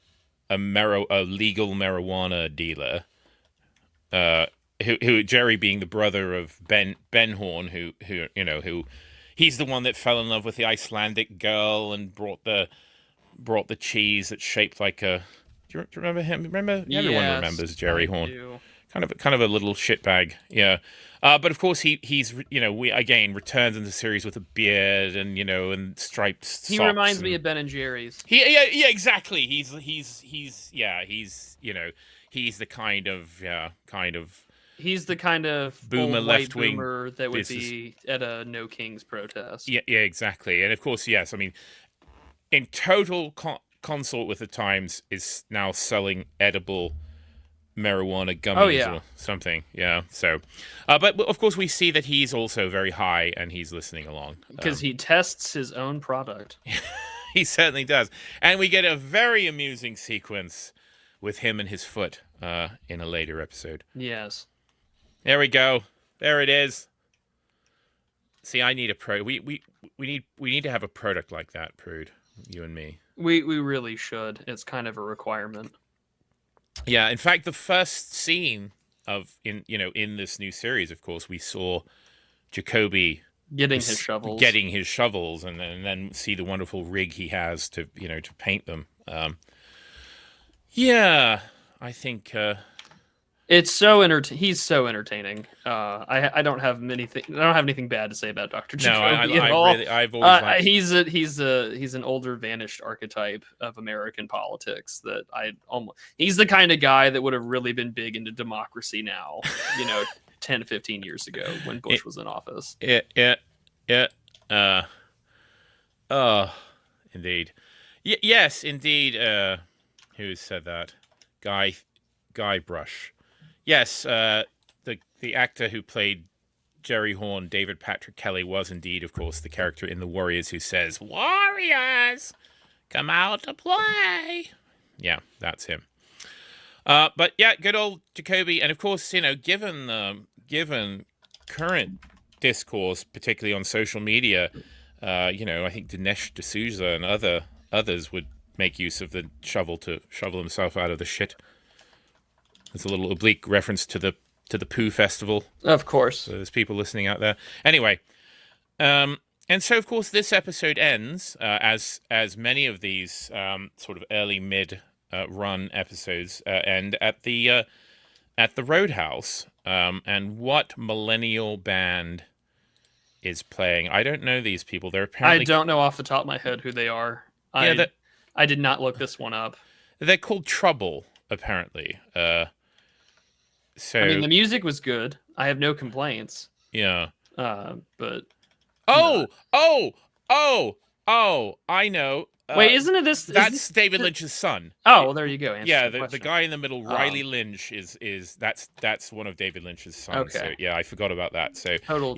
legal marijuana dealer. Who Jerry being the brother of Ben Horn, who he's the one that fell in love with the Icelandic girl and brought the cheese that's shaped like a. Do you remember him? Everyone remembers Jerry Horn. Kind of a little shitbag, yeah. But of course he's we again returns in the series with a beard and striped socks. He reminds me of Ben and Jerry's. Yeah, exactly. He's the kind of. He's the kind of boomer, left wing boomer that would be at a No Kings protest. Yeah, exactly. And of course, yes. I mean, in total consort with the times, is now selling edible marijuana gummies or something. Yeah. So, but of course, we see that he's also very high and he's listening along because he tests his own product. He certainly does, and we get a very amusing sequence with him and his foot in a later episode. Yes. There we go. There it is. See, I need a we need to have a product like that, Prude. You and me. We really should. It's kind of a requirement. Yeah. In fact, the first scene in this new series, of course, we saw Jacoby getting his shovels, and then see the wonderful rig he has to paint them. Yeah, I think. It's so he's so entertaining. I don't have anything bad to say about Dr. Jacoby at all. I've always liked... he's an older vanished archetype of American politics that he's the kind of guy that would have really been big into democracy now, 10 to 15 years ago when Bush was in office. Yeah. Oh, indeed. Yes, indeed. Who said that? Guy Brush. Yes, the actor who played Jerry Horn, David Patrick Kelly, was indeed, of course, the character in The Warriors who says, "Warriors, come out to play." Yeah, that's him. But yeah, good old Jacoby, and of course, given current discourse, particularly on social media, I think Dinesh D'Souza and others would make use of the shovel to shovel himself out of the shit. There's a little oblique reference to the Pooh Festival. Of course. So there's people listening out there. Anyway, and so of course this episode ends as many of these sort of early mid run episodes end at the Roadhouse. And what millennial band is playing? I don't know these people. They're apparently I don't know off the top of my head who they are. Yeah, I did not look this one up. they're called Trouble, apparently. So I mean, the music was good. I have no complaints. yeah. But Oh, I know. wait, isn't it this? That's David Lynch's son. Oh, well, there you go. Answer Yeah, the the guy in the middle, Riley Lynch, is that's one of David Lynch's sons. Okay. So, yeah, I forgot about that. So Total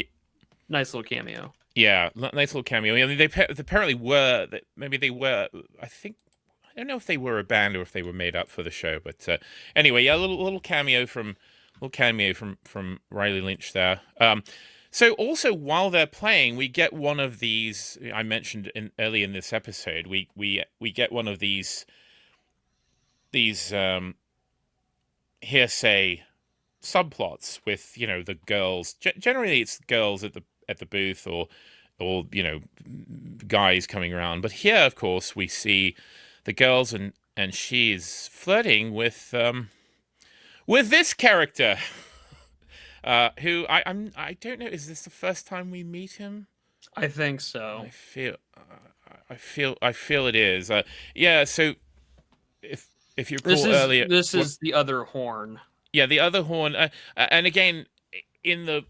nice little cameo. yeah, nice little cameo. I mean, they apparently were. Maybe they were. I don't know if they were a band or if they were made up for the show. But anyway, yeah, a little cameo from Riley Lynch there. So also while they're playing, we get one of these. I mentioned early in this episode. We get one of these hearsay subplots with the girls. Generally, it's girls at the booth or guys coming around. But here, of course, we see the girls and she's flirting with this character. Who I don't know. Is this the first time we meet him? I think so. I feel it is. Yeah. So if you recall earlier, this is the other horn. Yeah, the other horn. And again, in the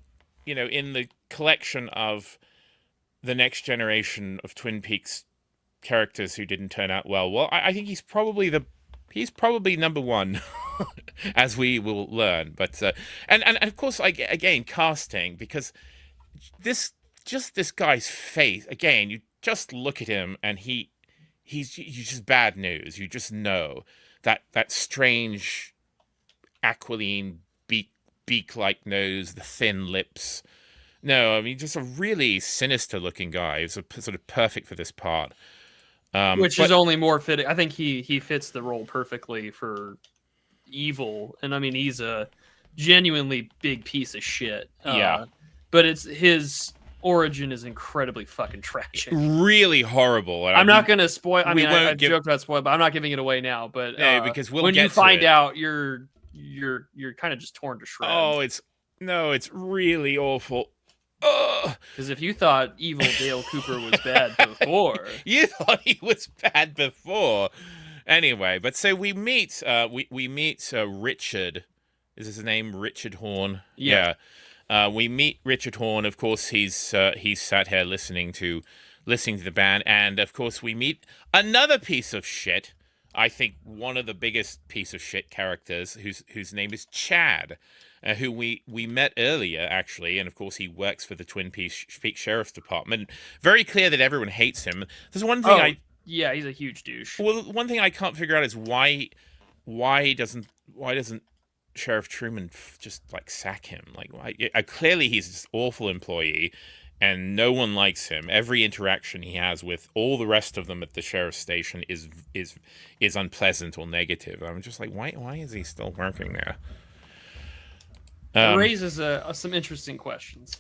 collection of the next generation of Twin Peaks characters who didn't turn out well, I think he's probably number one. As we will learn, but and of course, again, casting, because this guy's face, again, you just look at him and he's just bad news. You just know that strange aquiline beak like nose, the thin lips. No, I mean, just a really sinister looking guy. He's sort of perfect for this part, which is only more fitting. I think he fits the role perfectly for evil, and I mean, he's a genuinely big piece of shit. Yeah, but his origin is incredibly fucking tragic, really horrible. I'm not gonna spoil. I mean, I joked about spoil, but I'm not giving it away now. But because when you find out, you're kind of just torn to shreds. Oh, it's really awful. Because if you thought evil Dale Cooper was bad before, you thought he was bad before. Anyway, but so we meet Richard. Is his name Richard Horn? Yeah. We meet Richard Horn. Of course, he's sat here listening to the band, and of course we meet another piece of shit. I think one of the biggest piece of shit characters, whose name is Chad, who we met earlier actually, and of course he works for the Twin Peaks Sheriff's Department. Very clear that everyone hates him. There's one thing Yeah, he's a huge douche. Well, one thing I can't figure out is why doesn't Sheriff Truman just like sack him? Like, why? Clearly he's this awful employee, and no one likes him. Every interaction he has with all the rest of them at the sheriff's station is unpleasant or negative. I'm just like, why is he still working there? It raises some interesting questions.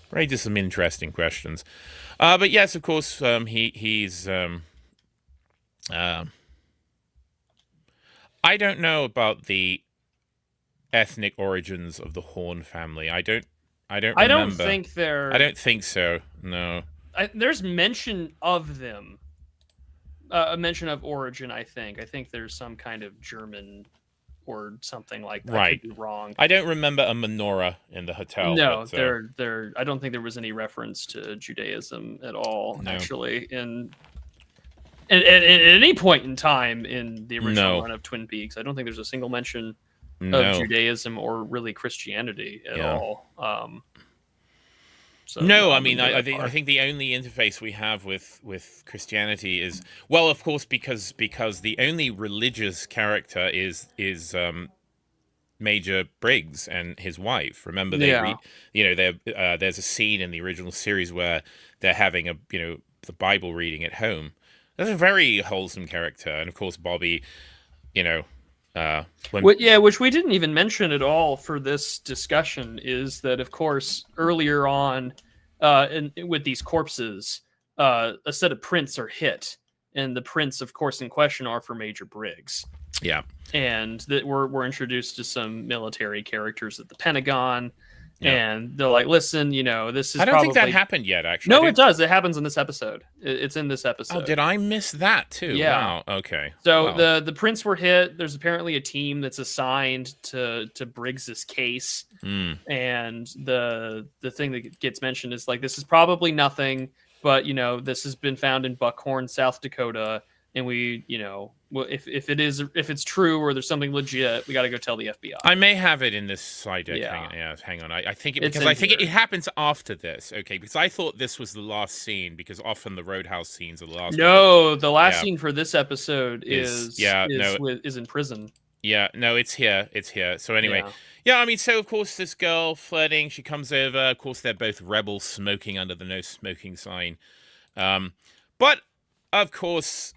But yes, of course, he's. I don't know about the ethnic origins of the Horn family. I don't remember. I don't think they're. I don't think so. No. There's mention of them. A mention of origin. I think there's some kind of German or something like that. Right. I could be wrong. I don't remember a menorah in the hotel. No, but, I don't think there was any reference to Judaism at all. No. Actually, at any point in time in the original run of Twin Peaks, I don't think there's a single mention of Judaism or really Christianity at all. So no, I mean, I think the only interface we have with Christianity is, well, of course, because the only religious character is Major Briggs and his wife. Remember, they Yeah. read, there's a scene in the original series where they're having the Bible reading at home. That's a very wholesome character, and of course, Bobby, you know, when Yeah, which we didn't even mention at all for this discussion is that, of course, earlier on, with these corpses, a set of prints are hit, and the prints, of course, in question are for Major Briggs, yeah, and that we're introduced to some military characters at the Pentagon, yeah. and they're like, "Listen, this is I don't think that probably." happened yet. Actually, I No, it didn't. does. It happens in this episode. It's in this Oh, episode. did I miss that too? Yeah. Wow. Okay. So Well. the prints were hit. There's apparently a team that's assigned to Briggs's case, Mm. and the thing that gets mentioned is like, this is probably nothing, but this has been found in Buckhorn, South Dakota, and we well, if it's true or there's something legit, we got to go tell the FBI. I may have it in this slide deck. Yeah. Hang on. I think it It's because in I think here. it happens after this. Okay, because I thought this was the last scene because often the Roadhouse scenes are the last. No, the last Yeah. scene for this episode is in prison. Yeah, no, it's here. It's here. So anyway, Yeah. yeah, I mean, so of course this girl flirting, she comes over. Of course, they're both rebels smoking under the no smoking sign. But of course,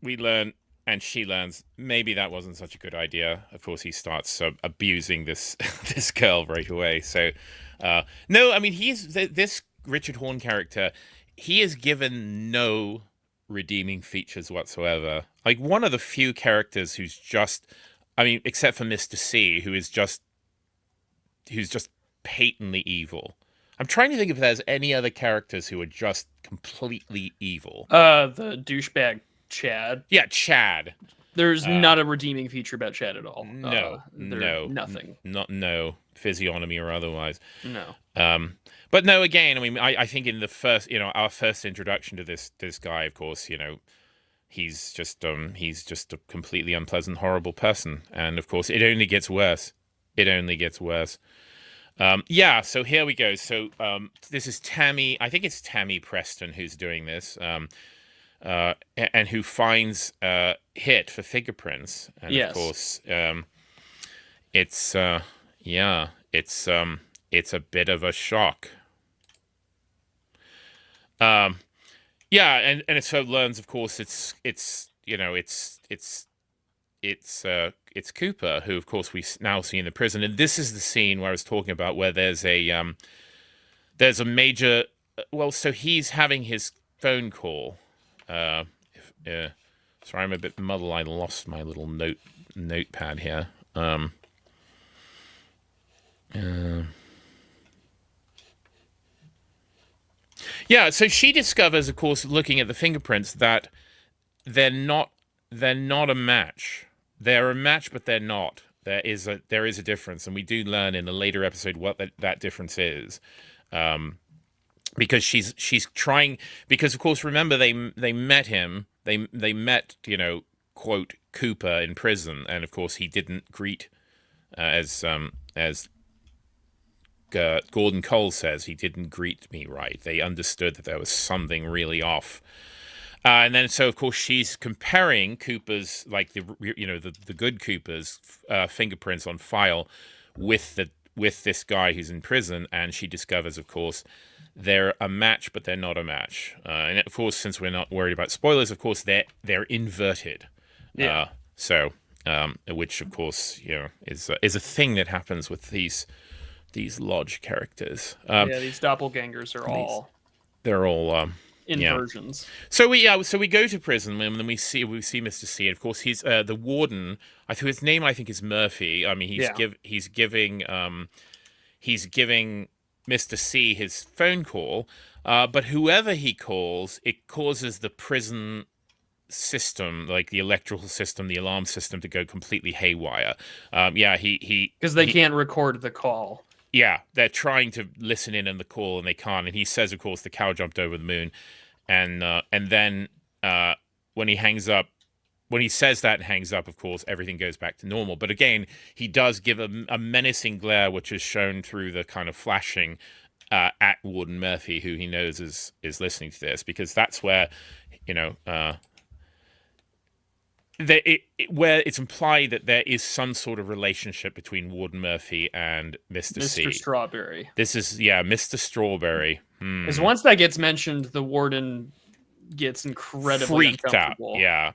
we learn, and she learns, maybe that wasn't such a good idea. Of course, he starts abusing this this girl right away. So, no, I mean, this Richard Horn character. He is given no redeeming features whatsoever. Like one of the few characters who's just, I mean, except for Mr. C, who's just patently evil. I'm trying to think if there's any other characters who are just completely evil. The douchebag Chad. Yeah, Chad. There's not a redeeming feature about Chad at all. No, Nothing. No physiognomy or otherwise. No. But no, again, I mean, I think in the first, our first introduction to this guy, of course, he's just a completely unpleasant, horrible person, and of course, it only gets worse. It only gets worse. Yeah, so here we go. So this is Tammy. I think it's Tammy Preston who's doing this, and who finds Hit for fingerprints. And Yes. of course, it's it's a bit of a shock. Yeah, and it so learns, of course, it's Cooper, who of course we now see in the prison, and this is the scene where I was talking about, where there's a major. Well, so he's having his phone call. Sorry, I'm a bit muddled. I lost my little notepad here. Yeah, so she discovers, of course, looking at the fingerprints, that they're not a match. They're a match, but they're not. There is a difference, and we do learn in a later episode what that difference is. Because she's trying, because of course, remember, they met him. They met, quote, Cooper in prison, and of course he didn't greet, as Gordon Cole says, he didn't greet me right. They understood that there was something really off. And then, so of course, she's comparing Cooper's, like the good Cooper's fingerprints on file with this guy who's in prison, and she discovers, of course, they're a match, but they're not a match. And of course, since we're not worried about spoilers, of course, they're inverted. Yeah. Which of course, is a thing that happens with these Lodge characters. These doppelgangers are all they're all inversions. So we go to prison, and then we see Mr. C. And of course, he's the warden. I think his name is Murphy. I mean, he's giving Mr. C his phone call, but whoever he calls, it causes the prison system, like the electrical system, the alarm system, to go completely haywire. Because they can't record the call. Yeah, they're trying to listen in on the call, and they can't. And he says, of course, the cow jumped over the moon. And then when he hangs up, when he says that and hangs up, of course, everything goes back to normal. But again, he does give a menacing glare, which is shown through the kind of flashing at Warden Murphy, who he knows is listening to this, because that's where, where it's implied that there is some sort of relationship between Warden Murphy and Mr. Mr. C. Strawberry. This is, Mr. Strawberry. Because once that gets mentioned, the warden gets incredibly Freaked out. uncomfortable. Yeah,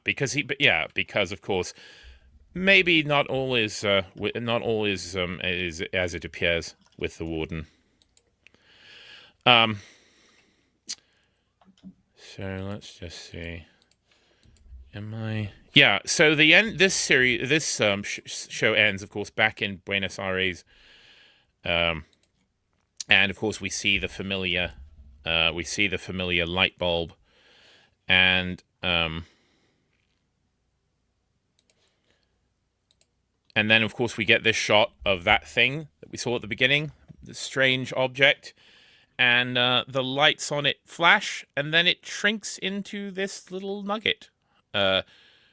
because of course, maybe not all is is as it appears with the Warden. So let's just see. Am I? Yeah. So the end. This series, this show ends, of course, back in Buenos Aires, and of course we see the familiar, light bulb, and then of course we get this shot of that thing that we saw at the beginning, the strange object. And the lights on it flash, and then it shrinks into this little nugget,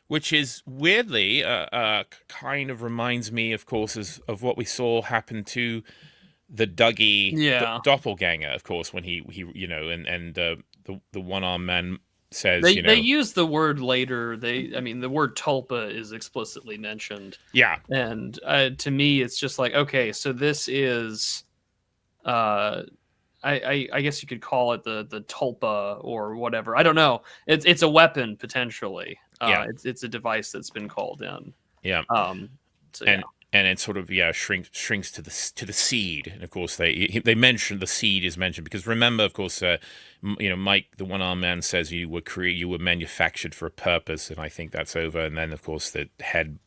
which is weirdly kind of reminds me, of course, of what we saw happen to the Dougie doppelganger, of course, when he and the one-armed man says, they use the word later. The word tulpa is explicitly mentioned. Yeah, and to me, it's just like, okay, so this is. I guess you could call it the tulpa or whatever. I don't know. It's a weapon potentially. It's a device that's been called in. Yeah. And it sort of shrinks to the seed, and of course they mention the seed is mentioned because remember, of course, Mike, the one-armed man, says you were manufactured for a purpose, and I think that's over. And then of course the head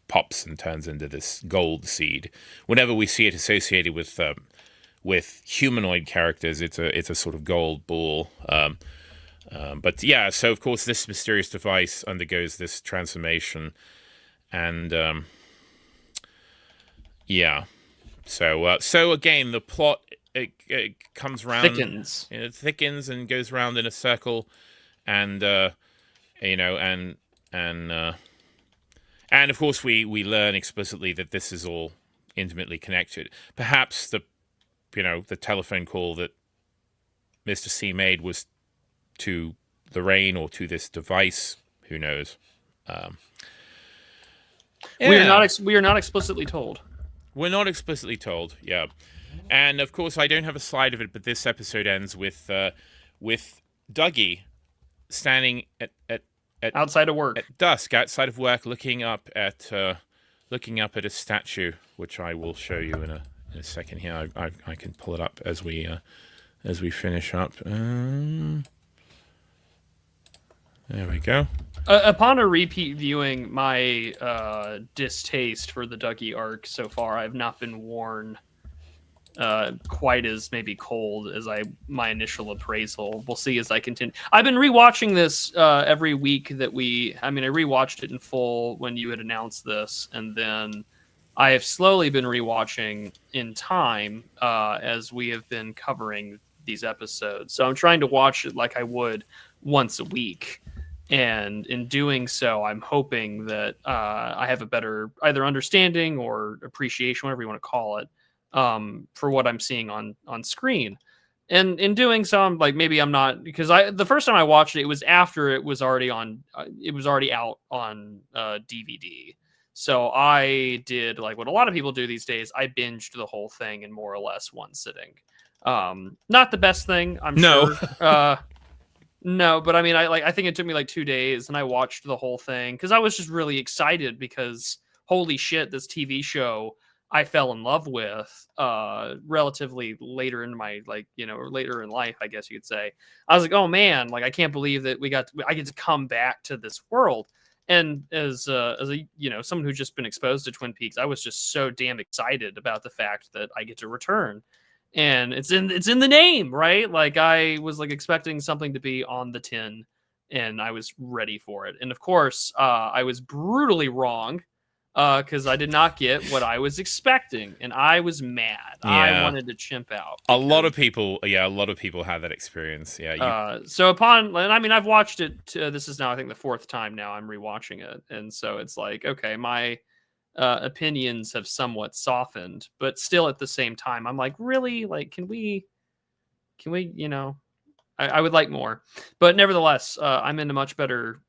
pops and turns into this gold seed. Whenever we see it associated with humanoid characters, it's a sort of gold ball. But yeah, so of course this mysterious device undergoes this transformation, and so again the plot it comes around, thickens and goes round in a circle, and and of course we learn explicitly that this is all intimately connected. Perhaps the telephone call that Mr. C made was to Lorraine or to this device. Who knows? We are not explicitly told. We're not explicitly told. Yeah, and of course I don't have a slide of it, but this episode ends with Dougie standing at outside of work at dusk, outside of work, looking up at a statue, which I will show you in a second here. I can pull it up as we finish up. There we go. Upon a repeat viewing, my distaste for the Dougie arc so far, I've not been worn quite as maybe cold as my initial appraisal. We'll see as I continue. I've been rewatching this every week I rewatched it in full when you had announced this, and then I have slowly been rewatching in time as we have been covering these episodes. So I'm trying to watch it like I would once a week. And in doing so, I'm hoping that I have a better either understanding or appreciation, whatever you want to call it, for what I'm seeing on screen. And in doing so, I'm like, maybe I'm not, because the first time I watched it, it was after it was already out on DVD. So I did like what a lot of people do these days. I binged the whole thing in more or less one sitting. Not the best thing, I'm sure. No, but I think it took me like 2 days, and I watched the whole thing because I was just really excited because holy shit, this TV show I fell in love with relatively later in my later in life, I guess you could say. I was like, oh man, like I can't believe that I get to come back to this world. And as a someone who's just been exposed to Twin Peaks, I was just so damn excited about the fact that I get to return. And it's in the name, right? Like I was like expecting something to be on the tin, and I was ready for it. And of course, I was brutally wrong because I did not get what I was expecting, and I was mad. Yeah. I wanted to chimp out. A lot of people have that experience. Yeah. I've watched it. This is now I think the fourth time now I'm rewatching it, and so it's like, okay, my opinions have somewhat softened, but still at the same time I'm like, really, like can we I would like more. But nevertheless, I'm in a much better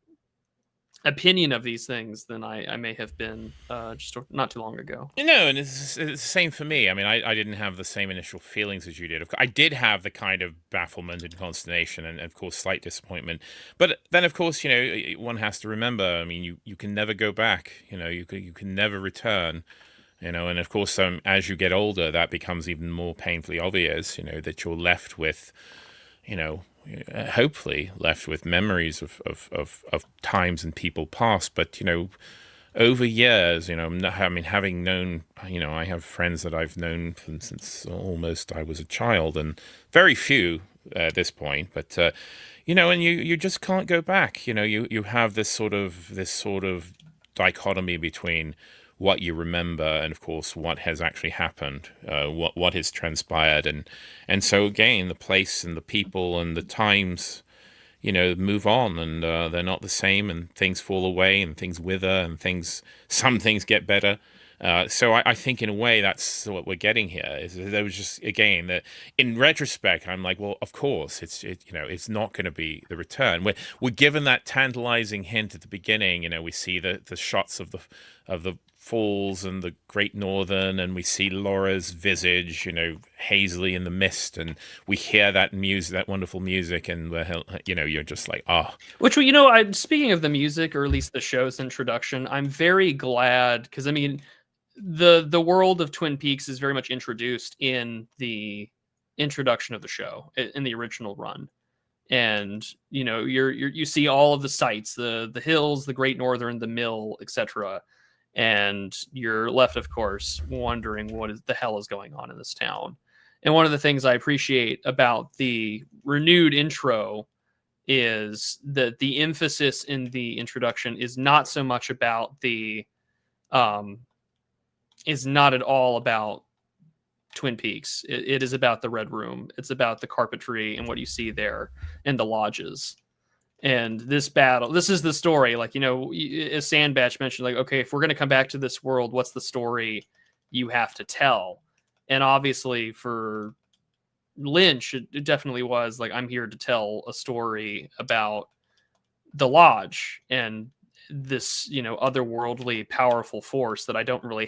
opinion of these things than I may have been just not too long ago. No, and it's the same for me. I mean, I didn't have the same initial feelings as you did. I did have the kind of bafflement and consternation and, of course, slight disappointment. But then, of course, one has to remember, I mean, you can never go back. You can never return. And of course, as you get older, that becomes even more painfully obvious, that you're left with, hopefully left with memories of times and people past. But, over years, having known, I have friends that I've known since almost I was a child, and very few at this point. But and you just can't go back. You have this sort of dichotomy between what you remember and, of course, what has actually happened, what has transpired, and so again, the place and the people and the times, move on, and they're not the same, and things fall away, and things wither, and some things get better. So I think in a way that's what we're getting here. Is there was just, again, that in retrospect I'm like, well, of course it's not going to be the return. We're given that tantalizing hint at the beginning. We see the shots of the falls and the Great Northern, and we see Laura's visage, hazily in the mist, and we hear that music, that wonderful music, and you're just like, oh. Which, speaking of the music, or at least the show's introduction, I'm very glad, because I mean, the world of Twin Peaks is very much introduced in the introduction of the show in the original run, and you see all of the sights, the hills, the Great Northern, the mill, etc. And you're left, of course, wondering what the hell is going on in this town. And one of the things I appreciate about the renewed intro is that the emphasis in the introduction is not so much about is not at all about Twin Peaks. It is about the Red Room. It's about the carpentry and what you see there and the lodges. And this is the story. Like, as Sandbatch mentioned, like, okay, if we're going to come back to this world, what's the story you have to tell? And obviously for Lynch, it definitely was like, I'm here to tell a story about the lodge and this, otherworldly powerful force that we don't really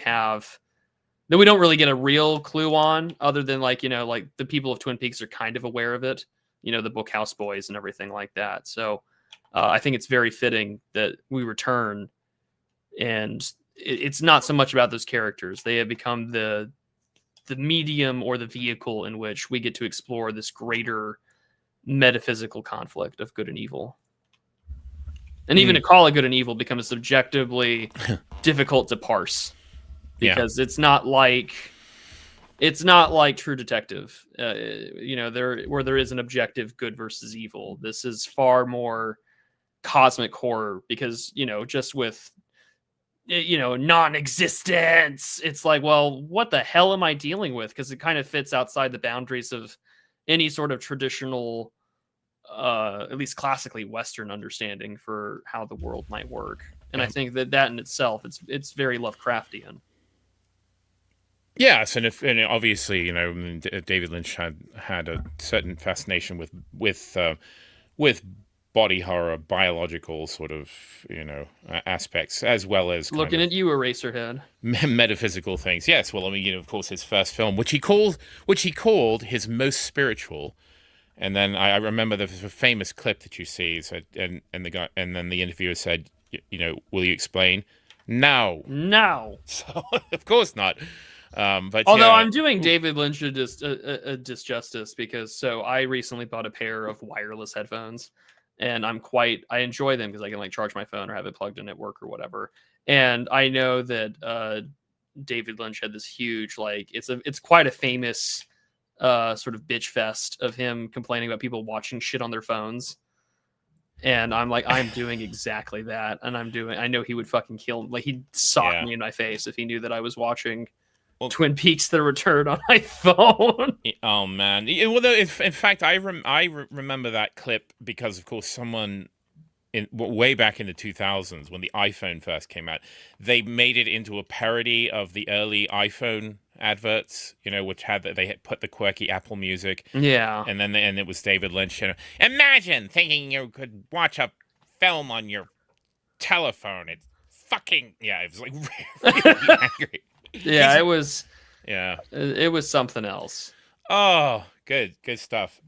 get a real clue on, other than like the people of Twin Peaks are kind of aware of it. The Bookhouse Boys and everything like that. So I think it's very fitting that we return, and it's not so much about those characters. They have become the medium or the vehicle in which we get to explore this greater metaphysical conflict of good and evil. And even to call it good and evil becomes subjectively difficult to parse, because it's not like True Detective, where there is an objective good versus evil. This is far more cosmic horror, because, just with, non-existence, it's like, well, what the hell am I dealing with? Because it kind of fits outside the boundaries of any sort of traditional, at least classically Western understanding for how the world might work. And I think that in itself, it's very Lovecraftian. Yes, and obviously, David Lynch had a certain fascination with body horror, biological sort of aspects, as well as looking at you, Eraserhead, metaphysical things. Yes, well, I mean, of course, his first film, which he called his most spiritual. And then I remember the famous clip that you see said, and then the interviewer said, will you explain? No. So of course not. But although I'm doing David Lynch a disjustice, because I recently bought a pair of wireless headphones, and I enjoy them because I can like charge my phone or have it plugged in at work or whatever. And I know that David Lynch had this huge, like, it's quite a famous sort of bitch fest of him complaining about people watching shit on their phones. And I'm like, I'm doing exactly that. And I know he would fucking kill, like, he'd sock me in my face if he knew that I was watching Twin Peaks: The Return on my phone. Oh man! Well, in fact, I remember that clip because, of course, someone way back in the 2000s when the iPhone first came out, they made it into a parody of the early iPhone adverts, which they had put the quirky Apple music, and then it was David Lynch. Imagine thinking you could watch a film on your telephone. It's fucking yeah. It was like really angry. Yeah, it was. Yeah. It was something else. Oh, good stuff.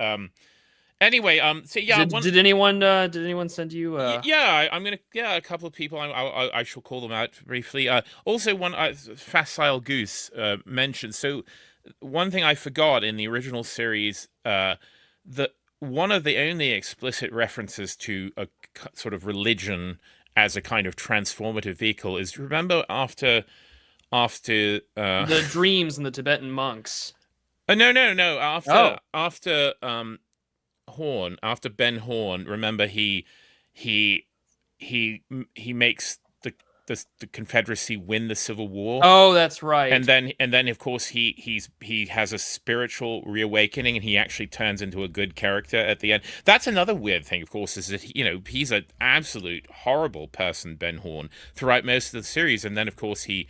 Anyway, so yeah, did anyone send you? Yeah, I'm gonna a couple of people. I shall call them out briefly. Also, one Facile Goose mentioned. So one thing I forgot in the original series, that one of the only explicit references to a sort of religion as a kind of transformative vehicle is, remember after the dreams and the Tibetan monks. No. After Horn, after Ben Horn, remember he makes the Confederacy win the Civil War. Oh, that's right. And then of course he has a spiritual reawakening, and he actually turns into a good character at the end. That's another weird thing, of course, is that he's an absolute horrible person, Ben Horn, throughout most of the series, and then of course he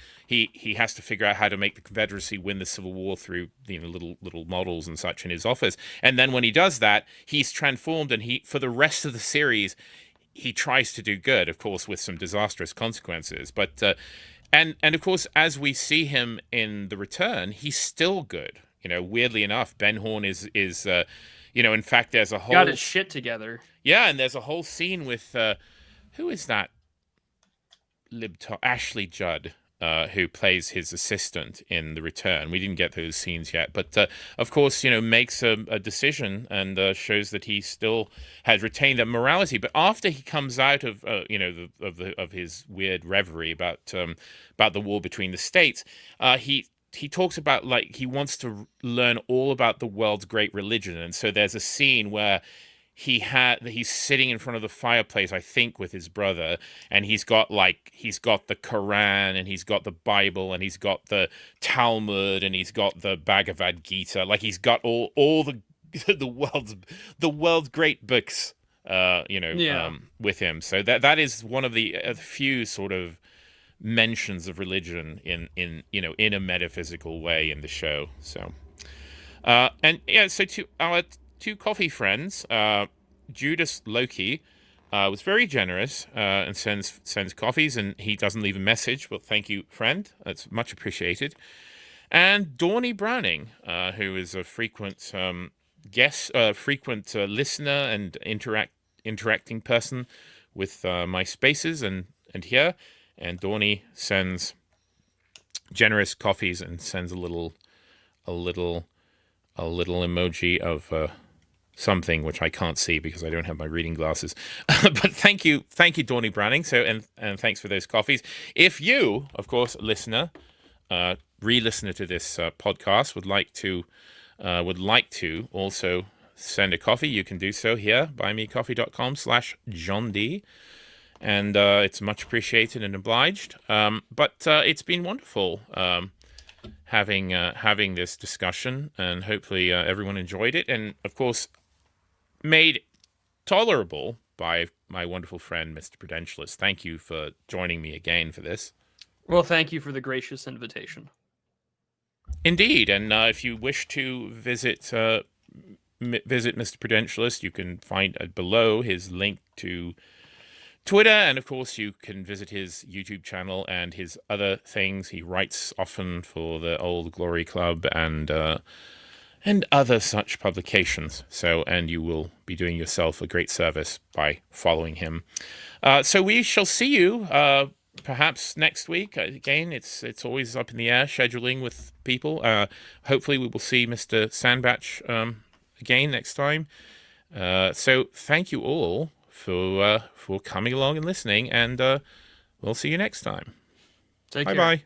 has to figure out how to make the Confederacy win the Civil War through little models and such in his office. And then when he does that, he's transformed, and for the rest of the series he tries to do good, of course, with some disastrous consequences. But and of course, as we see him in The Return, he's still good. Weirdly enough, Ben Horn is in fact, there's a whole got his shit together. Yeah, and there's a whole scene with who is that? Ashley Judd, who plays his assistant in The Return. We didn't get those scenes yet, but of course, makes a decision and shows that he still has retained a morality. But after he comes out of of his weird reverie about the war between the states, he talks about, like, he wants to learn all about the world's great religion. And so there's a scene where he's sitting in front of the fireplace, I think, with his brother, and he's got the Quran, and he's got the Bible, and he's got the Talmud, and he's got the Bhagavad Gita. Like, he's got all the the world's great books, with him. So that is one of the few sort of mentions of religion in a metaphysical way in the show. So so to our two coffee friends, Judas Loki was very generous and sends coffees, and he doesn't leave a message. Well, thank you, friend. That's much appreciated. And Dawny Browning, who is a frequent guest, frequent listener and interacting person with my spaces and here. And Dawny sends generous coffees and sends a little emoji of something which I can't see because I don't have my reading glasses. But thank you, Dawny Browning. So and thanks for those coffees. If you, of course, listener, re-listener to this podcast, would like to also send a coffee, you can do so here, buymecoffee.com/John D. And it's much appreciated and obliged. But it's been wonderful having this discussion, and hopefully everyone enjoyed it, and of course made tolerable by my wonderful friend, Mr. Prudentialist. Thank you for joining me again for this. Well, thank you for the gracious invitation. Indeed, and if you wish to visit Mr. Prudentialist, you can find below his link to Twitter, and of course you can visit his YouTube channel and his other things. He writes often for the Old Glory Club and other such publications. So, and you will be doing yourself a great service by following him. So we shall see you perhaps next week. Again, it's always up in the air, scheduling with people. Hopefully we will see Mr. Sandbach again next time. So thank you all for coming along and listening, and we'll see you next time. Take care. Bye-bye.